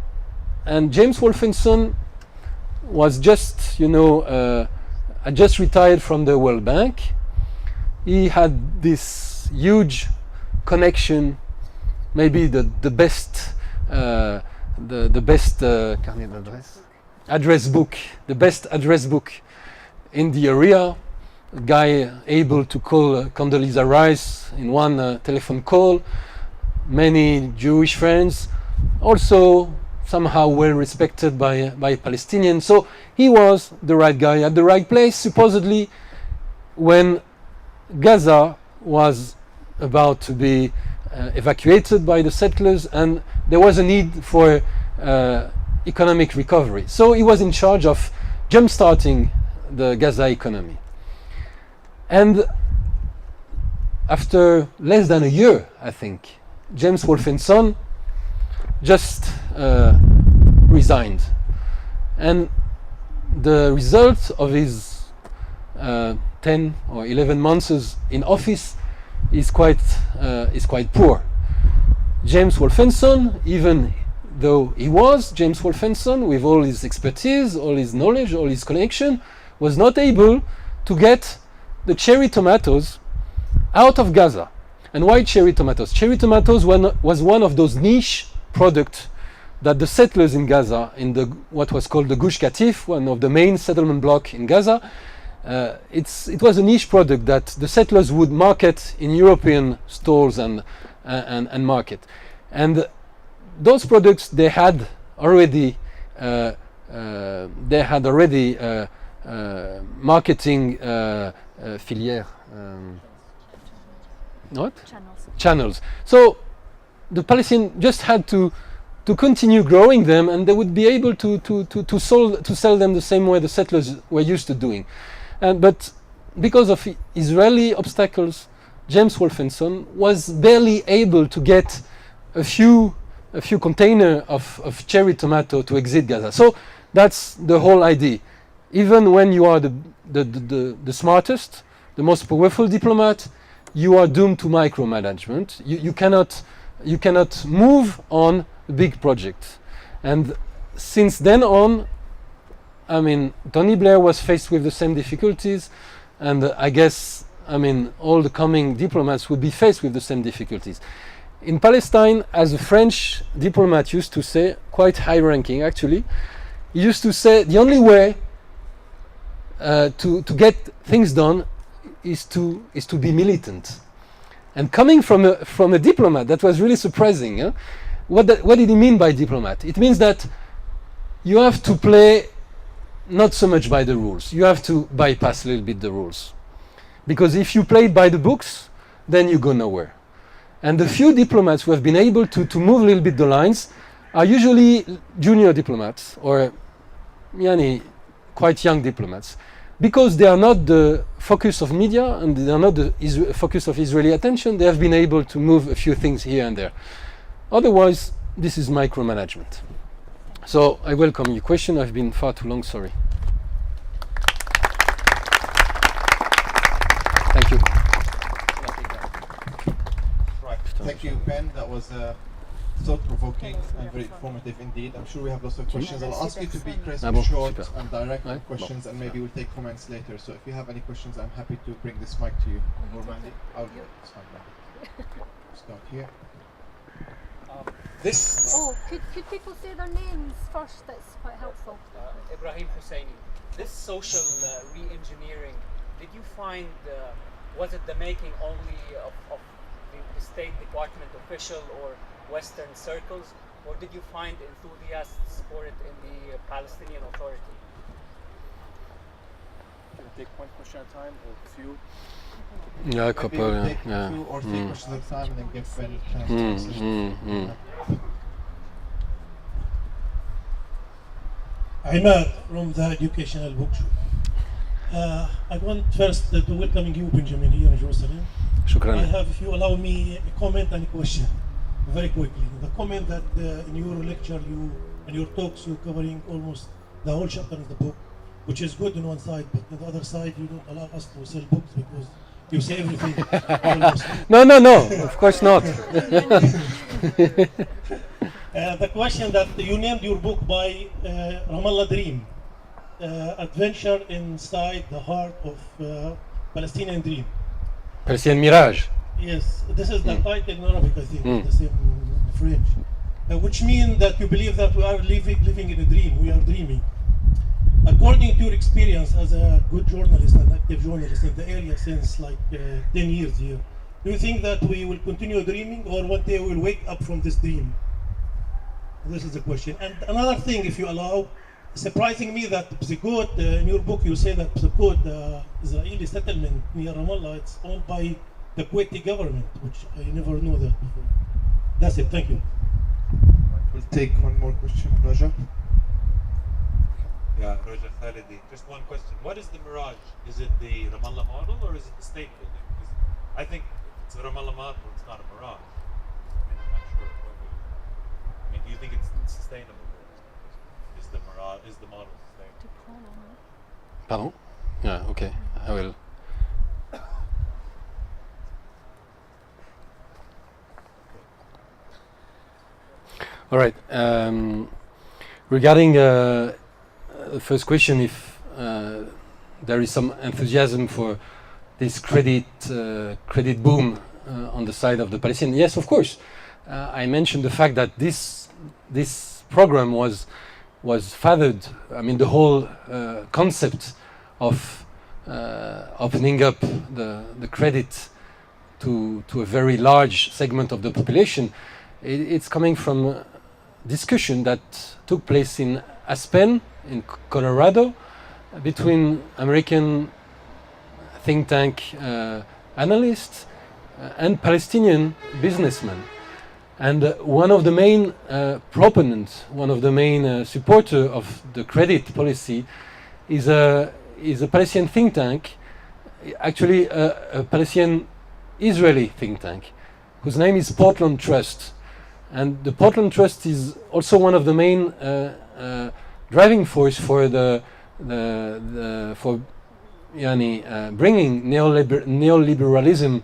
Speaker 1: James Wolfenson was just, had just retired from the World Bank. He had this huge connection, maybe the best address book in the area. A guy able to call Condoleezza Rice in one telephone call. Many Jewish friends, also somehow well respected by Palestinians. So he was the right guy at the right place, supposedly, when Gaza was about to be evacuated by the settlers, and there was a need for economic recovery. So he was in charge of jump-starting the Gaza economy. And after less than a year, I think, James Wolfenson just resigned. And the result of his 10 or 11 months in office is quite poor. James Wolfenson, even though he was James Wolfenson, with all his expertise, all his knowledge, all his connection, was not able to get the cherry tomatoes out of Gaza. And why cherry tomatoes? Cherry tomatoes was one of those niche products that the settlers in Gaza, in what was called the Gush Katif, one of the main settlement blocks in Gaza, it was a niche product that the settlers would market in European stores and market. And those products they had already marketing filière. What? Channels. So the Palestinians just had to continue growing them, and they would be able to sell them the same way the settlers were used to doing. But because of Israeli obstacles, James Wolfenson was barely able to get a few containers of cherry tomato to exit Gaza. So That's the whole idea. Even when you are the smartest, the most powerful diplomat, you are doomed to micromanagement. You cannot move on a big project. And since then on, I mean, Tony Blair was faced with the same difficulties, and I guess, I mean, all the coming diplomats would be faced with the same difficulties. In Palestine, as a French diplomat used to say, quite high-ranking actually, he used to say the only way to get things done is to be militant. And coming from a diplomat, that was really surprising. Huh? What did he mean by diplomat? It means that you have to play not so much by the rules. You have to bypass a little bit the rules. Because if you play by the books, then you go nowhere. And the few diplomats who have been able to move a little bit the lines are usually junior diplomats or quite young diplomats, because they are not the focus of media and they are not the focus of Israeli attention. They have been able to move a few things here and there. Otherwise, this is micromanagement. So I welcome your question. I've been far too long, sorry. Thank you.
Speaker 2: Right. Thank you, Ben. That was thought-provoking and very informative indeed. I'm sure we have lots of questions. I'll ask you to be crisp, short and direct with questions, and maybe we'll take comments later. So if you have any questions, I'm happy to bring this mic to you. Or Mandy, I'll go. Start here.
Speaker 3: Could people say their names first? That's quite helpful.
Speaker 4: Ibrahim Husseini. This social re-engineering, did you find, was it the making only of the State Department official or Western circles, or did you find enthusiasts for it in the Palestinian Authority? Can we take one question at a time or a few?
Speaker 1: Yeah, a couple.
Speaker 2: Take 2 or 3 questions at a time and then give Ben a chance to
Speaker 5: Imad from the Educational Bookshop. I want first to welcome you, Benjamin, here in Jerusalem.
Speaker 1: Shukran.
Speaker 5: I have, if you allow me, a comment and a question, very quickly. The comment that in your lecture, and your talks, you're covering almost the whole chapter of the book, which is good on one side, but on the other side, you don't allow us to sell books because you say everything.
Speaker 1: No, of course not.
Speaker 5: The question that you named your book by Ramallah Dream, adventure inside the heart of Palestinian dream.
Speaker 1: Palestinian Mirage.
Speaker 5: Yes, this is the title in Arabic, I think, the same French, which means that you believe that we are living in a dream, we are dreaming. According to your experience as a good journalist and active journalist in the area since like 10 years here, do you think that we will continue dreaming or one day we will wake up from this dream? This is the question. And another thing, if you allow, surprising me that Psikot, in your book you say that Psikot, the Israeli settlement near Ramallah, it's owned by the Kuwaiti government, which I never knew that before. That's it, thank you.
Speaker 2: We'll take one more question, Raja.
Speaker 6: Yeah, Raja Khalidi. Just one question. What is the Mirage? Is it the Ramallah model or is it the state building? Because I think it's a Ramallah model, it's not a Mirage. I mean, I'm not sure. I mean, do you think it's sustainable? Is the Mirage, is the model sustainable?
Speaker 1: Pardon? Yeah, okay, I will. All right. Regarding the first question, if there is some enthusiasm for this credit boom on the side of the Palestinians, yes, of course. I mentioned the fact that this program was fathered. I mean, the whole concept of opening up the credit to a very large segment of the population, it's coming from discussion that took place in Aspen, in Colorado, between American think tank analysts and Palestinian businessmen. And one of the main proponents, one of the main supporters of the credit policy is a Palestinian think tank, actually a Palestinian Israeli think tank, whose name is Portland Trust. And the Portland Trust is also one of the main driving force for bringing neoliberalism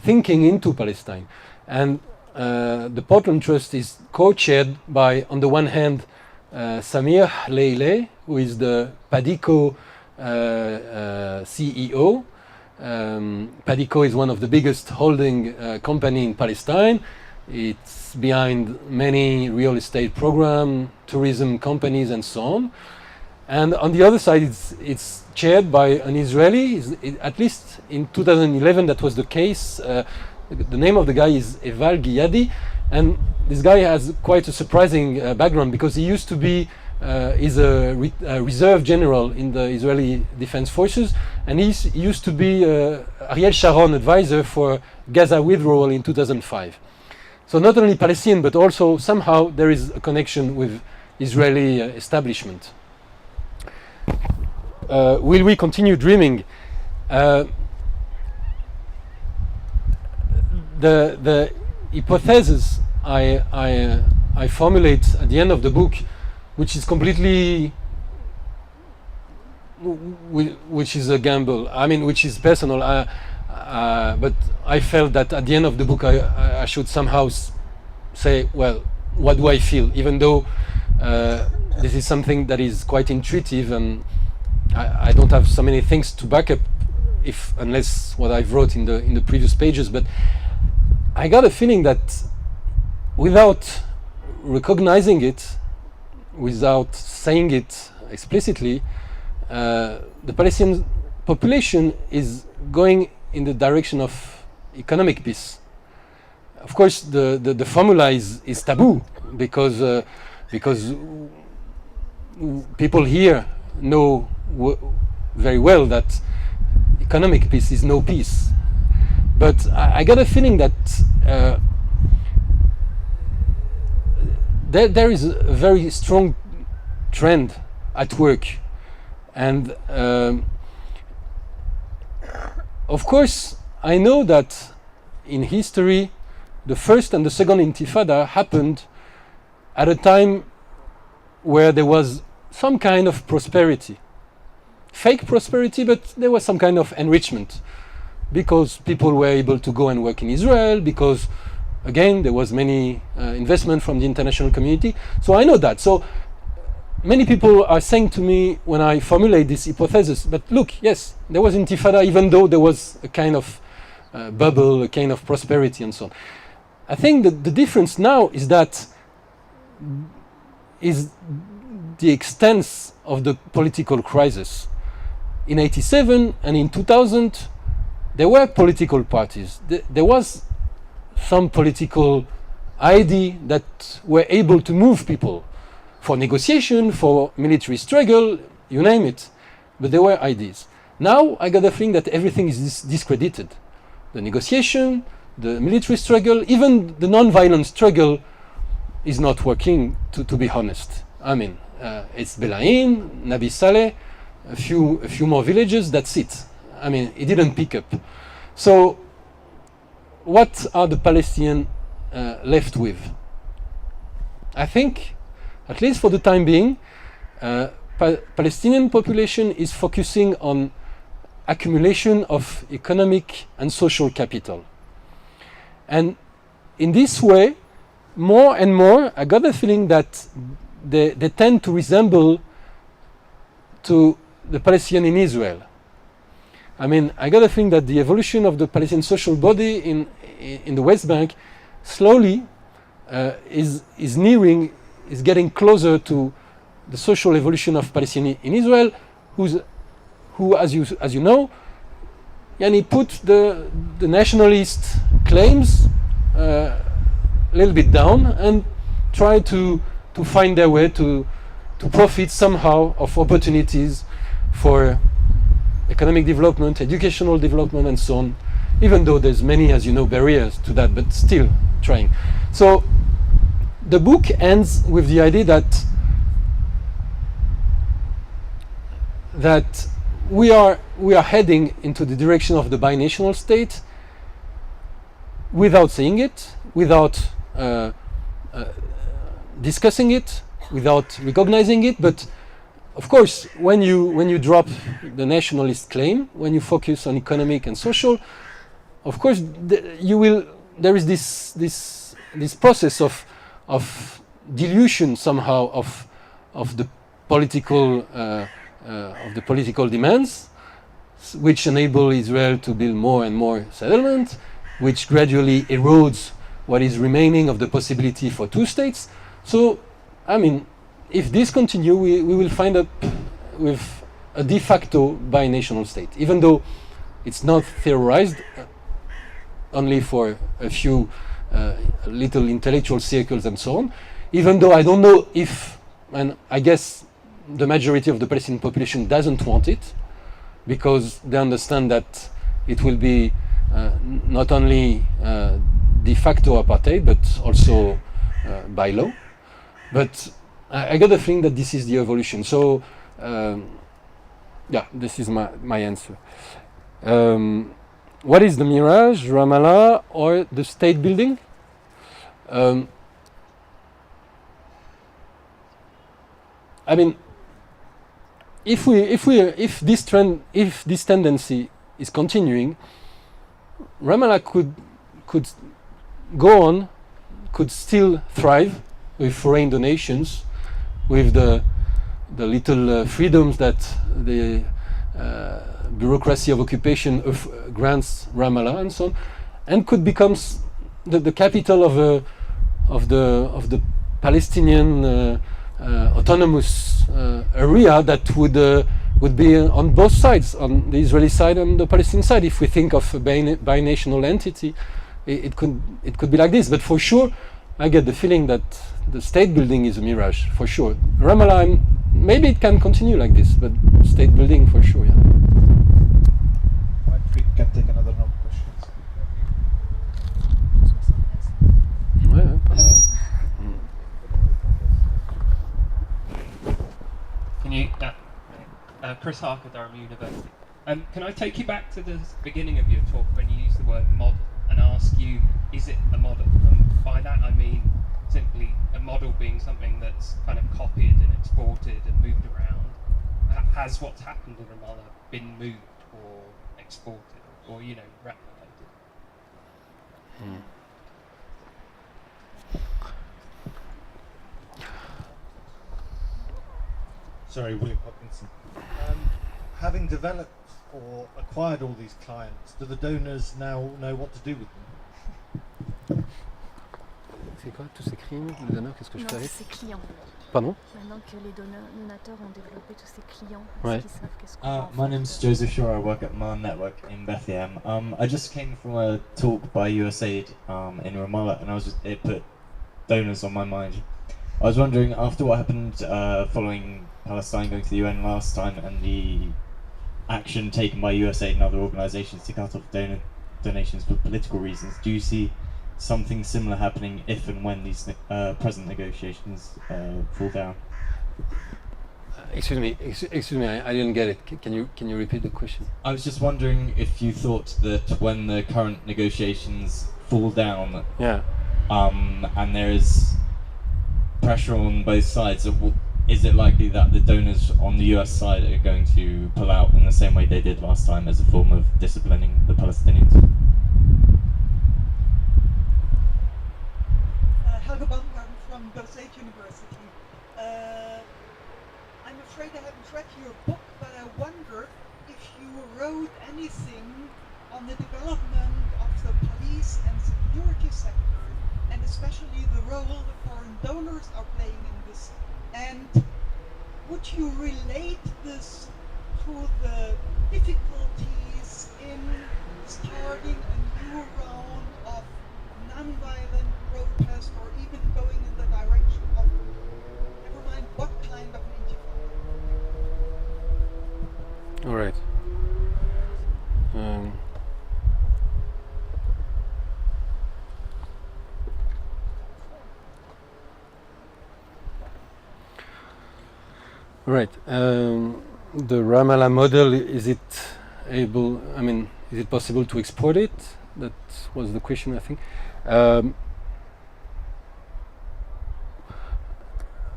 Speaker 1: thinking into Palestine. And the Portland Trust is co-chaired by, on the one hand, Samir Leileh, who is the Padico CEO. Padico is one of the biggest holding company in Palestine. It's behind many real estate program, tourism companies, and so on. And on the other side, it's chaired by an Israeli. At least in 2011, that was the case. The name of the guy is Eval Giyadi, and this guy has quite a surprising background, because he used to be is a reserve general in the Israeli Defense Forces, and he used to be Ariel Sharon advisor for Gaza withdrawal in 2005. So not only Palestinian, but also somehow there is a connection with Israeli establishment. Will we continue dreaming? The hypothesis I formulate at the end of the book, which is completely, which is a gamble. I mean, which is personal. But I felt that at the end of the book, I should somehow say, well, what do I feel? Even though this is something that is quite intuitive, and I don't have so many things to back up, unless what I've wrote in the previous pages. But I got a feeling that without recognizing it, without saying it explicitly, the Palestinian population is going in the direction of economic peace. Of course, the formula is taboo, because people here know very well that economic peace is no peace. But I got a feeling that there is a very strong trend at work, and of course I know that in history the first and the second intifada happened at a time where there was some kind of prosperity, fake prosperity, but there was some kind of enrichment, because people were able to go and work in Israel, because again there was many investment from the international community. So I know that. So many people are saying to me when I formulate this hypothesis, but look, yes, there was intifada, even though there was a kind of bubble, a kind of prosperity and so on. I think that the difference now is that is the extent of the political crisis. In 87 and in 2000, there were political parties. There was some political idea that were able to move people for negotiation, for military struggle, you name it. But there were ideas. Now I got the feeling that everything is discredited. The negotiation, the military struggle, even the non-violent struggle is not working, to be honest. I mean, it's Belaim, Nabi Saleh, a few more villages, that's it. I mean, it didn't pick up. So what are the Palestinians left with? I think, at least for the time being, Palestinian population is focusing on accumulation of economic and social capital. And in this way, more and more, I got the feeling that they tend to resemble to the Palestinian in Israel. I mean, I got a feeling that the evolution of the Palestinian social body in the West Bank slowly is getting closer to the social evolution of Palestinians in Israel, who, as you know, put the nationalist claims a little bit down and try to find their way to profit somehow of opportunities for economic development, educational development, and so on, even though there's many, as you know, barriers to that, but still trying. So the book ends with the idea that we are heading into the direction of the binational state without saying it, without discussing it, without recognizing it. But of course, when you drop the nationalist claim, when you focus on economic and social, of course there is this process of dilution somehow of the political demands, which enable Israel to build more and more settlements, which gradually erodes what is remaining of the possibility for two states. So, I mean, if this continues, we will find up with a de facto binational state, even though it's not theorized only for a few little intellectual circles and so on, even though I don't know if, and I guess the majority of the Palestinian population doesn't want it, because they understand that it will be not only de facto apartheid, but also by law. But I got the feeling that this is the evolution. So, yeah, this is my answer. What is the mirage, Ramallah, or the state building? I mean, if this tendency is continuing, Ramallah could go on, could still thrive with foreign donations, with the little freedoms that the bureaucracy of occupation grants Ramallah and so on, and could become the capital of the Palestinian autonomous area that would be on both sides, on the Israeli side and the Palestinian side. If we think of a binational entity, it could be like this. But for sure, I get the feeling that the state building is a mirage, for sure. Ramallah, maybe it can continue like this, but state building for sure, yeah.
Speaker 2: We can take another round of questions.
Speaker 1: Ouais,
Speaker 7: Can you, Chris Harker, Durham University. Can I take you back to the beginning of your talk when you used the word model and ask you, is it a model? And by that I mean simply a model being something that's kind of copied and exported and moved around. Has what's happened in Ramallah been moved or exported or replicated?
Speaker 8: Sorry, William Hopkinson. Having developed or acquired all these clients, do the donors now know what to do with them?
Speaker 1: C'est quoi tous ces crimes, les donneurs, qu'est-ce que je fais avec?
Speaker 9: Ces clients.
Speaker 1: Pardon?
Speaker 9: Maintenant que les donateurs ont développé tous ces clients,
Speaker 1: Ouais.
Speaker 9: est-ce qu'ils savent qu'est-ce qu'on va en
Speaker 10: My
Speaker 9: faire?
Speaker 10: name's Joseph Shaw. I work at Monde Network in Bethlehem. I just came from a talk by USAID in Ramallah, and it put donors on my mind. I was wondering, after what happened following Palestine going to the UN last time and the action taken by USAID and other organisations to cut off donations for political reasons, do you see something similar happening if and when these present negotiations fall down?
Speaker 1: Excuse me, I didn't get it. Can you repeat the question?
Speaker 10: I was just wondering if you thought that when the current negotiations fall down,
Speaker 1: Yeah.
Speaker 10: And there is pressure on both sides, is it likely that the donors on the US side are going to pull out in the same way they did last time as a form of disciplining the Palestinians?
Speaker 11: Helga Baumgarten from Barthe University. I'm afraid I haven't read your book, but I wonder if you wrote anything on the development of the police and security sector, and especially the role the foreign donors are playing in this. And would you relate this to the difficulties in starting a new round of non-violent protest, or even going in the direction of, never mind what kind of an intifada?
Speaker 1: All right. Right. The Ramallah model, is it possible to export it? That was the question, I think.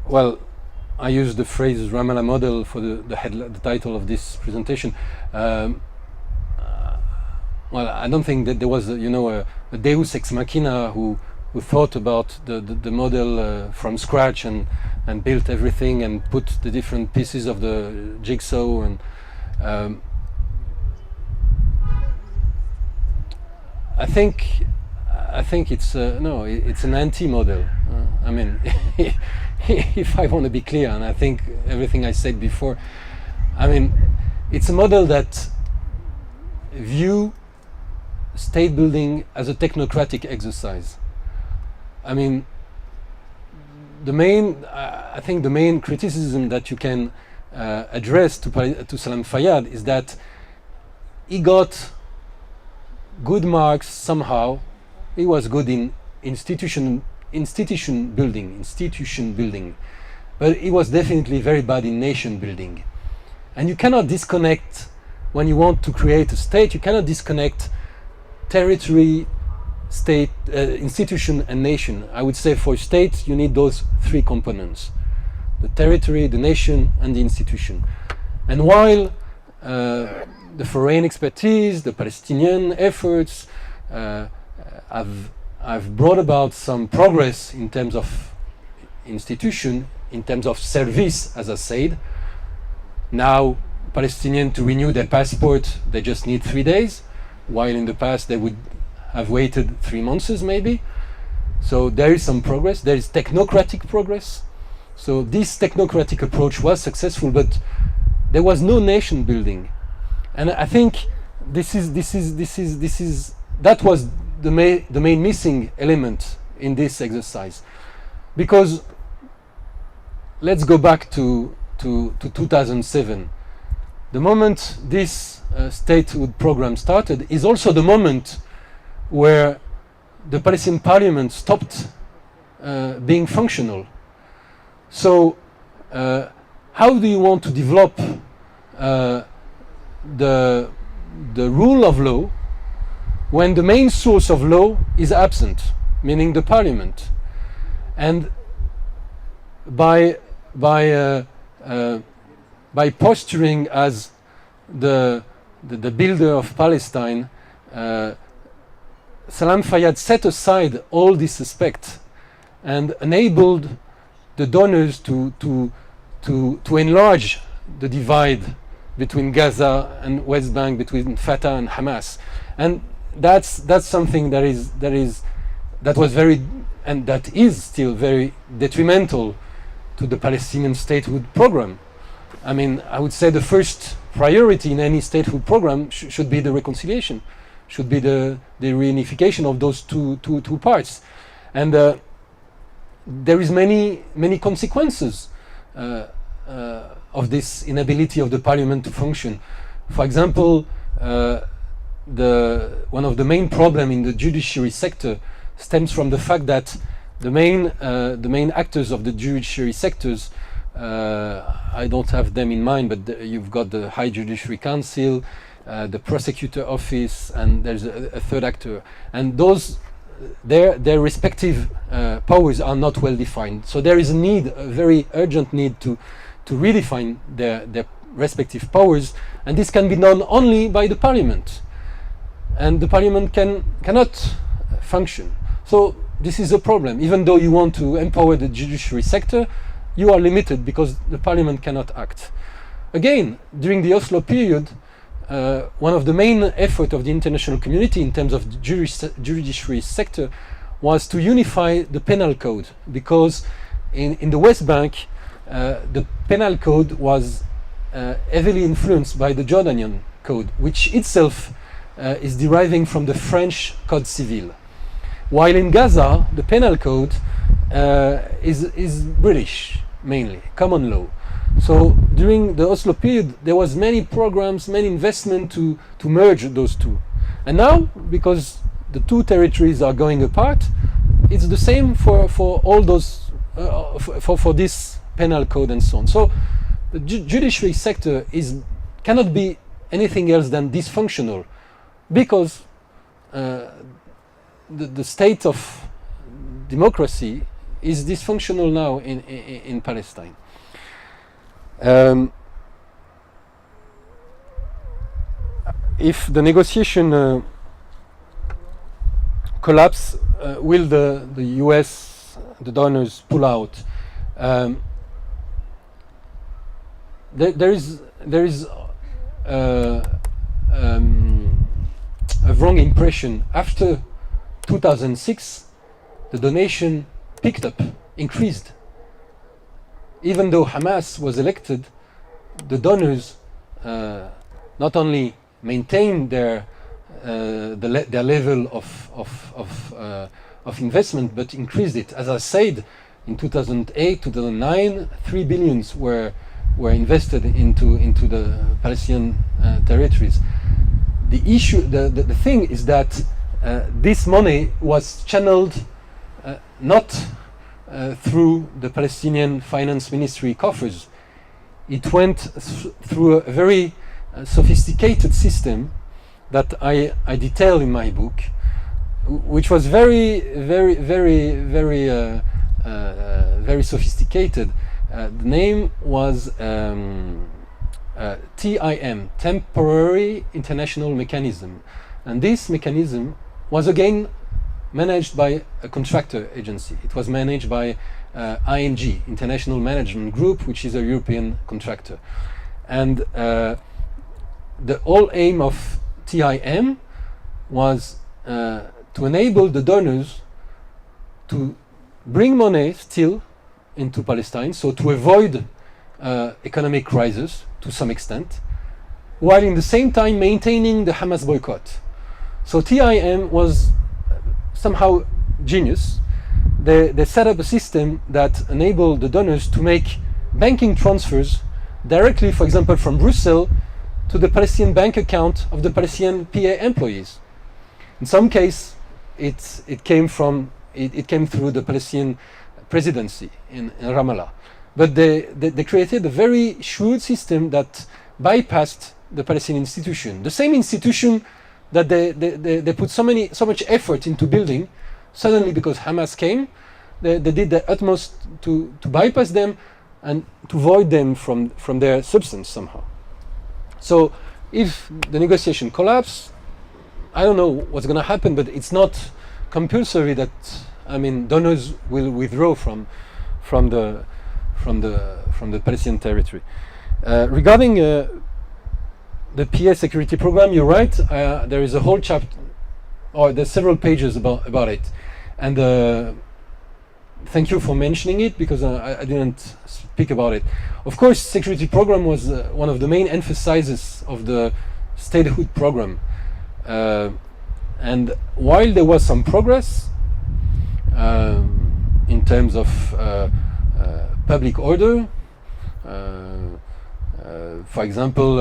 Speaker 1: Well, I use the phrase Ramallah model for the title of this presentation. Well, I don't think that there was, a Deus ex machina who thought about the model from scratch and built everything and put the different pieces of the jigsaw. And I think it's no, it's an anti-model. I mean, if I want to be clear, and I think everything I said before, I mean, it's a model that view state building as a technocratic exercise. I mean, I think the main criticism that you can address to Salam Fayyad is that he got good marks somehow. He was good in institution building, but he was definitely very bad in nation building. And you cannot disconnect, when you want to create a state, you cannot disconnect territory, state, institution and nation. I would say for state you need those three components: the territory, the nation and the institution. And while the foreign expertise, the Palestinian efforts have brought about some progress in terms of institution, in terms of service, as I said. Now Palestinians, to renew their passport, they just need 3 days, while in the past they would have waited 3 months maybe. So there is some progress, there is technocratic progress. So this technocratic approach was successful, but there was no nation building. And I think that was the main missing element in this exercise. Because let's go back to 2007. The moment this statehood program started is also the moment where the Palestinian parliament stopped being functional. So how do you want to develop the rule of law when the main source of law is absent, meaning the parliament? And by posturing as the builder of Palestine, Salam Fayyad set aside all this aspect and enabled the donors to enlarge the divide between Gaza and West Bank, between Fatah and Hamas. And that's something that was very, and that is still very detrimental to the Palestinian statehood program. I mean, I would say the first priority in any statehood program should be the reconciliation, should be the reunification of those two parts. And there is many consequences of this inability of the parliament to function. For example, one of the main problems in the judiciary sector stems from the fact that the main actors of the judiciary sectors, I don't have them in mind, but you've got the High Judiciary Council, the prosecutor office, and there's a third actor, and their respective powers are not well defined. So there is a very urgent need to redefine their respective powers, and this can be done only by the parliament, and the parliament cannot function. So this is a problem. Even though you want to empower the judiciary sector, you are limited because the parliament cannot act. Again, during the Oslo period, one of the main efforts of the international community in terms of the judiciary sector was to unify the penal code, because in the West Bank the penal code was heavily influenced by the Jordanian code, which itself is deriving from the French Code Civil, while in Gaza the penal code is British, mainly common law. So during the Oslo period there was many programs, many investment to merge those two. And now, because the two territories are going apart, it's the same for all those for this penal code and so on. So the judiciary sector cannot be anything else than dysfunctional, because the state of democracy is dysfunctional now in Palestine. If the negotiation collapse, will the US, the donors, pull out? There is a wrong impression. After 2006, the donation picked up, increased. Even though Hamas was elected, the donors not only maintained their level of investment, but increased it. As I said, in 2008, 2009, $3 billion were invested into the Palestinian territories. The issue, the thing is that this money was channeled not through the Palestinian Finance Ministry coffers. It went through a very sophisticated system that I detail in my book, which was very sophisticated. The name was TIM, Temporary International Mechanism, and this mechanism was again managed by a contractor agency. It was managed by ING, International Management Group, which is a European contractor. And the whole aim of TIM was to enable the donors to bring money still into Palestine, so to avoid economic crisis to some extent, while in the same time maintaining the Hamas boycott. So TIM was somehow genius. They set up a system that enabled the donors to make banking transfers directly, for example, from Brussels to the Palestinian bank account of the Palestinian PA employees. In some case, it came through the Palestinian presidency in Ramallah. But they created a very shrewd system that bypassed the Palestinian institution. The same institution that they put so much effort into building, suddenly because Hamas came, they did their utmost to bypass them and to void them from their substance somehow. So if the negotiation collapse, I don't know what's going to happen, but it's not compulsory that, I mean, donors will withdraw from the Palestinian territory. Regarding the PA security program, you're right. There is a whole chapter, or there's several pages about it, and thank you for mentioning it, because I didn't speak about it. Of course, security program was one of the main emphases of the statehood program, and while there was some progress in terms of public order, for example,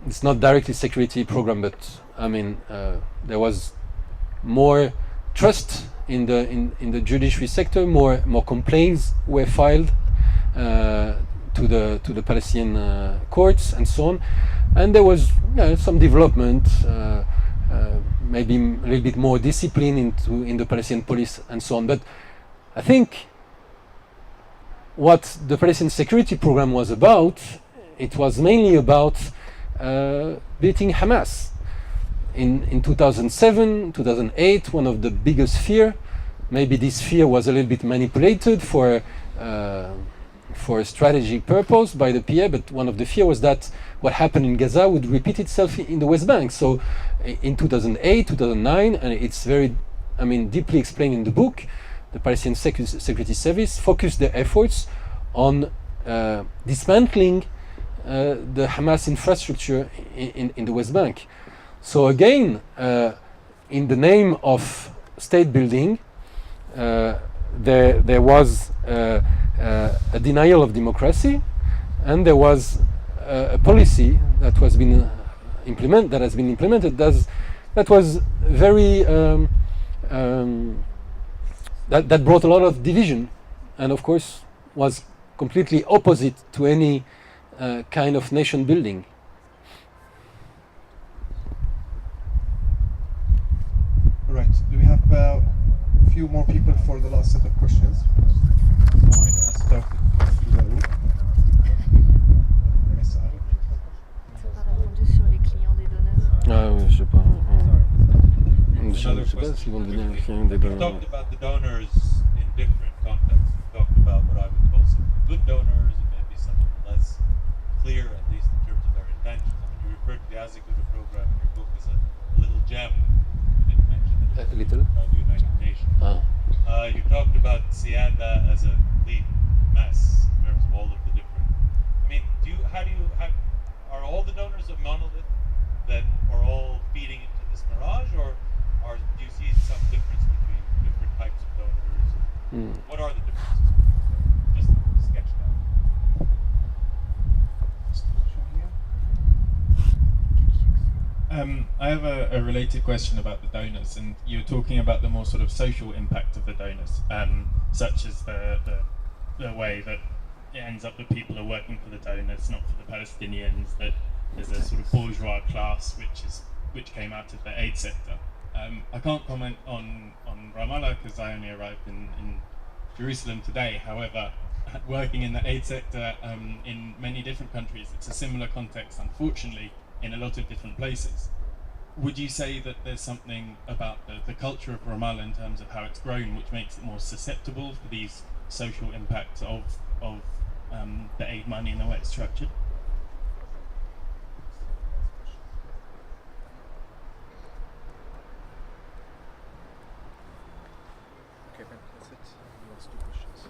Speaker 1: it's not directly security program, but I mean there was more trust in the judiciary sector. More complaints were filed to the Palestinian courts and so on, and there was some development, maybe a little bit more discipline in the Palestinian police and so on. But I think what the Palestinian security program was about, it was mainly about beating Hamas. In 2007, 2008, one of the biggest fear, maybe this fear was a little bit manipulated for a strategic purpose by the PA, but one of the fear was that what happened in Gaza would repeat itself in the West Bank. So in 2008, 2009, and it's very, I mean, deeply explained in the book, the Palestinian Security Service focused their efforts on dismantling the Hamas infrastructure in the West Bank. So again, in the name of state building, there was a denial of democracy, and there was a policy that has been implemented that was very that brought a lot of division, and of course was completely opposite to any kind of nation building.
Speaker 2: Right. Do we have a few more people for the last set of questions? Mine has started low.
Speaker 6: You talked about the donors in different contexts. You talked about what I would call some good donors and maybe some less clear, at least in terms of their intentions. I mean, you referred to the Aziguda program in your book as a little gem. You didn't mention it.
Speaker 1: A little?
Speaker 6: By the United Nations. You talked about Siada as a complete mess in terms of all of the different. I mean, are all the donors a monolith that are all feeding into this mirage, or do you see some difference between different types of donors? What are the differences? Just sketch
Speaker 12: that. I have a related question about the donors, and you were talking about the more sort of social impact of the donors, such as the way that it ends up that people are working for the donors, not for the Palestinians, that there's a sort of bourgeois class which came out of the aid sector. I can't comment on Ramallah because I only arrived in Jerusalem today. However, working in the aid sector in many different countries, it's a similar context, unfortunately, in a lot of different places. Would you say that there's something about the culture of Ramallah in terms of how it's grown which makes it more susceptible for these social impacts of the aid money and the way it's structured?
Speaker 2: Okay, that's it. Last two questions.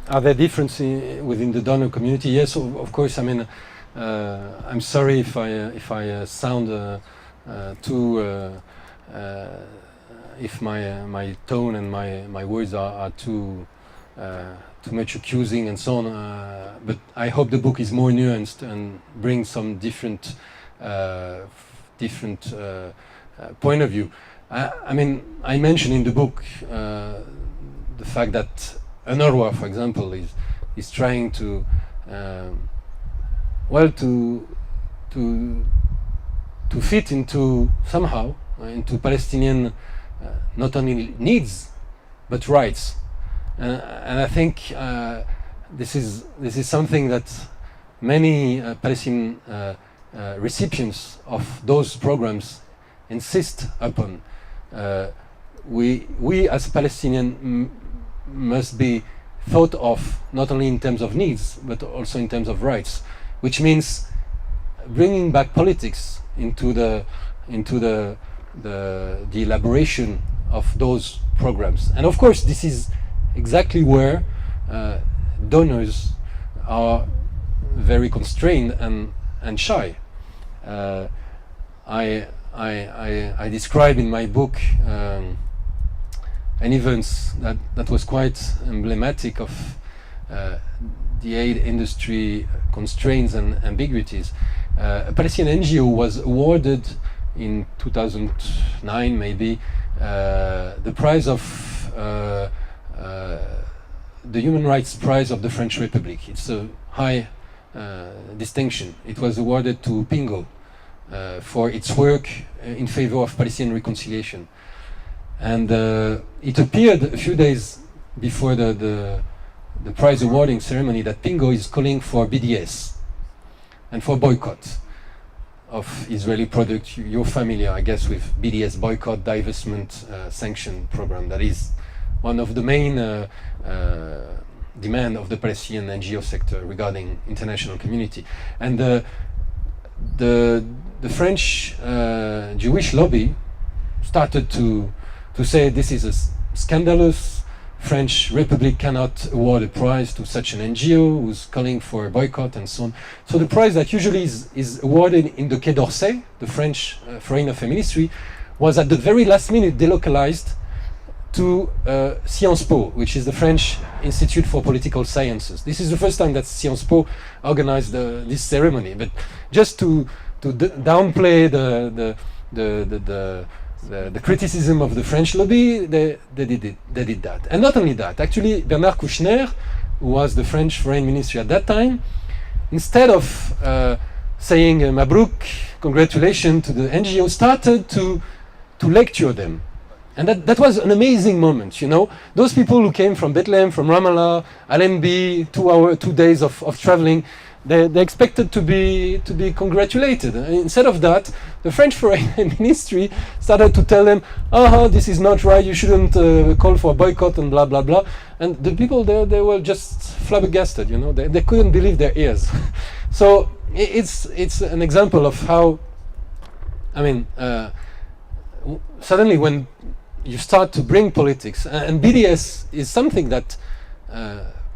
Speaker 1: Are there differences within the donor community? Yes, of course. I mean, I'm sorry if I sound too. If my tone and my words are too much accusing and so on. But I hope the book is more nuanced and brings some different point of view. I mean, I mentioned in the book the fact that UNRWA, for example, is trying to fit into somehow into Palestinian not only needs but rights, and I think this is something that many Palestinian recipients of those programs insist upon. We as Palestinian must be thought of not only in terms of needs but also in terms of rights, which means bringing back politics into the elaboration of those programs. And of course this is exactly where donors are very constrained and shy. I describe in my book an event that was quite emblematic of the aid industry constraints and ambiguities. A Palestinian NGO was awarded in 2009 maybe the prize of the Human Rights Prize of the French Republic. It's a high distinction. It was awarded to Pingo for its work in favor of Palestinian reconciliation. And it appeared a few days before the prize awarding ceremony that Pingo is calling for BDS and for boycott of Israeli products. You're familiar, I guess, with BDS, boycott, divestment, sanction program. That is one of the main demand of the Palestinian NGO sector regarding international community. And the French Jewish lobby started to say this is a scandalous. French Republic cannot award a prize to such an NGO who's calling for a boycott and so on. So the prize that usually is awarded in the Quai d'Orsay, the French Foreign Affairs Ministry, was at the very last minute delocalized to Sciences Po, which is the French Institute for Political Sciences. This is the first time that Sciences Po organized this ceremony. But just to downplay the criticism of the French lobby, they did that. And not only that, actually Bernard Kouchner, who was the French Foreign Ministry at that time, instead of saying Mabrouk, congratulations to the NGO, started to lecture them. And that was an amazing moment, you know. Those people who came from Bethlehem, from Ramallah, Allenby, 2 days of traveling, they expected to be congratulated. Instead of that, the French Foreign Ministry started to tell them, this is not right, you shouldn't call for a boycott and blah blah blah. And the people there, they were just flabbergasted, you know, they couldn't believe their ears. So it's an example of how, I mean, suddenly when you start to bring politics, and BDS is something that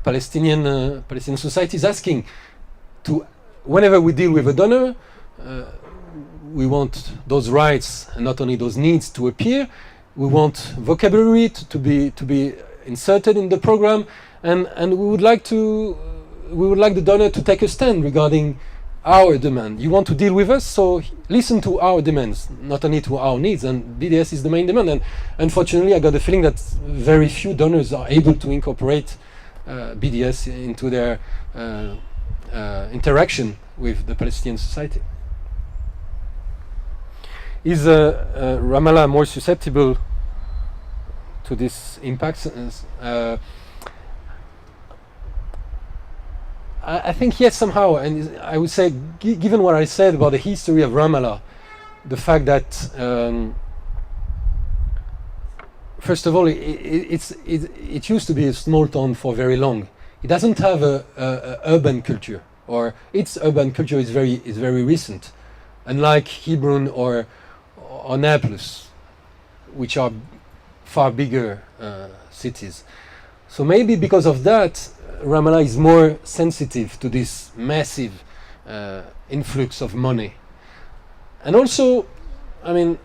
Speaker 1: Palestinian society is asking to, whenever we deal with a donor, we want those rights and not only those needs to appear. We want vocabulary to be inserted in the program, and we would like the donor to take a stand regarding our demand. You want to deal with us, so listen to our demands, not only to our needs, and BDS is the main demand. And unfortunately, I got the feeling that very few donors are able to incorporate BDS into their interaction with the Palestinian society. Is Ramallah more susceptible to these impacts? I think yes, somehow, and I would say, given what I said about the history of Ramallah, the fact that first of all, it used to be a small town for very long. It doesn't have a urban culture, or its urban culture is very recent, unlike Hebron or Naples, which are far bigger cities. So maybe because of that, Ramallah is more sensitive to this massive influx of money. And also, I mean,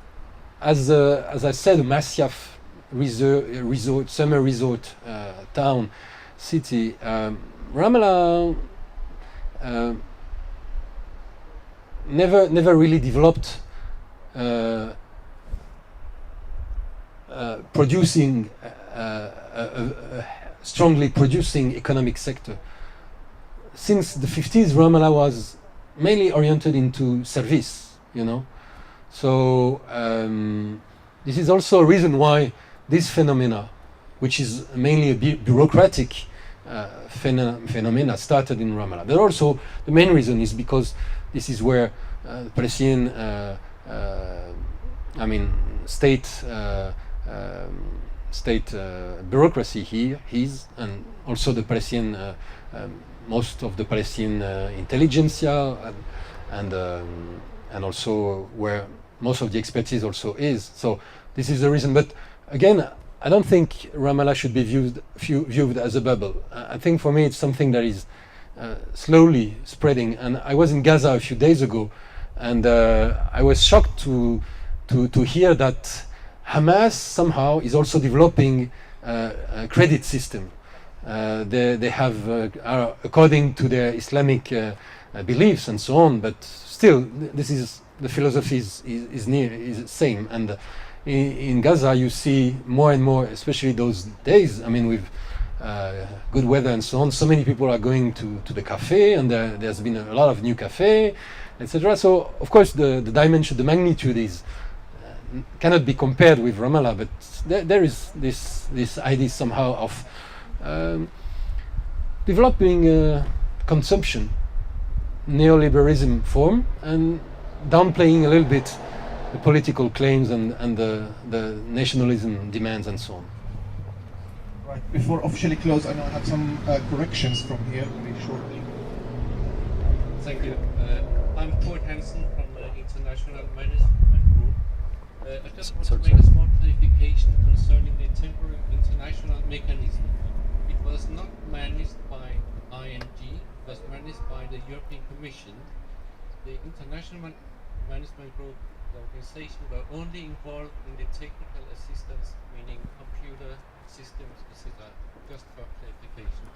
Speaker 1: as I said, Masyaf resort, summer resort town, city, Ramallah never really developed producing strongly producing economic sector. Since the 50s, Ramallah was mainly oriented into service, you know. So this is also a reason why this phenomena, which is mainly a bureaucratic phenomena, started in Ramallah. But also the main reason is because this is where the Palestinian, state bureaucracy here is, and also the Palestinian, most of the Palestinian intelligentsia, and also where most of the expertise also is. So this is the reason. But again, I don't think Ramallah should be viewed as a bubble. I think for me it's something that is slowly spreading. And I was in Gaza a few days ago, and I was shocked to hear that Hamas somehow is also developing a credit system. They have, according to their Islamic beliefs and so on, but still, this is the philosophy is the same. And in Gaza, you see more and more, especially those days. I mean, with good weather and so on, so many people are going to the cafe, and there's been a lot of new cafe, etc. So, of course, the dimension, the magnitude is cannot be compared with Ramallah, but there is this idea somehow of developing consumption, neoliberalism form, and downplaying a little bit the political claims and the nationalism demands and so on.
Speaker 2: Right. Before officially close, I know I have some corrections from here very shortly.
Speaker 13: Thank you. I'm Kurt Hansen from the International Management Group. I just want to make a small clarification concerning the temporary international mechanism. It was not managed by ING, it was managed by the European Commission. The International Management Group, the organization, were only involved in the technical assistance, meaning computer systems, etc. Just for clarification.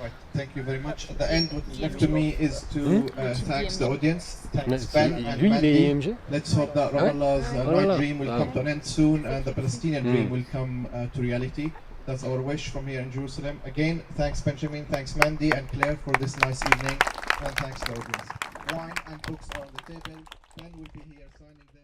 Speaker 2: Right, thank you very much. At the end, what's left to me is to thank the audience, thanks Ben and Mandy. Let's hope that Ramallah's my dream will come to an end soon, and the Palestinian dream will come to reality. That's our wish from here in Jerusalem. Again, thanks Benjamin, thanks Mandy and Claire for this nice evening, and thanks to the audience. Wine and books are on the table. Ben will be here signing them.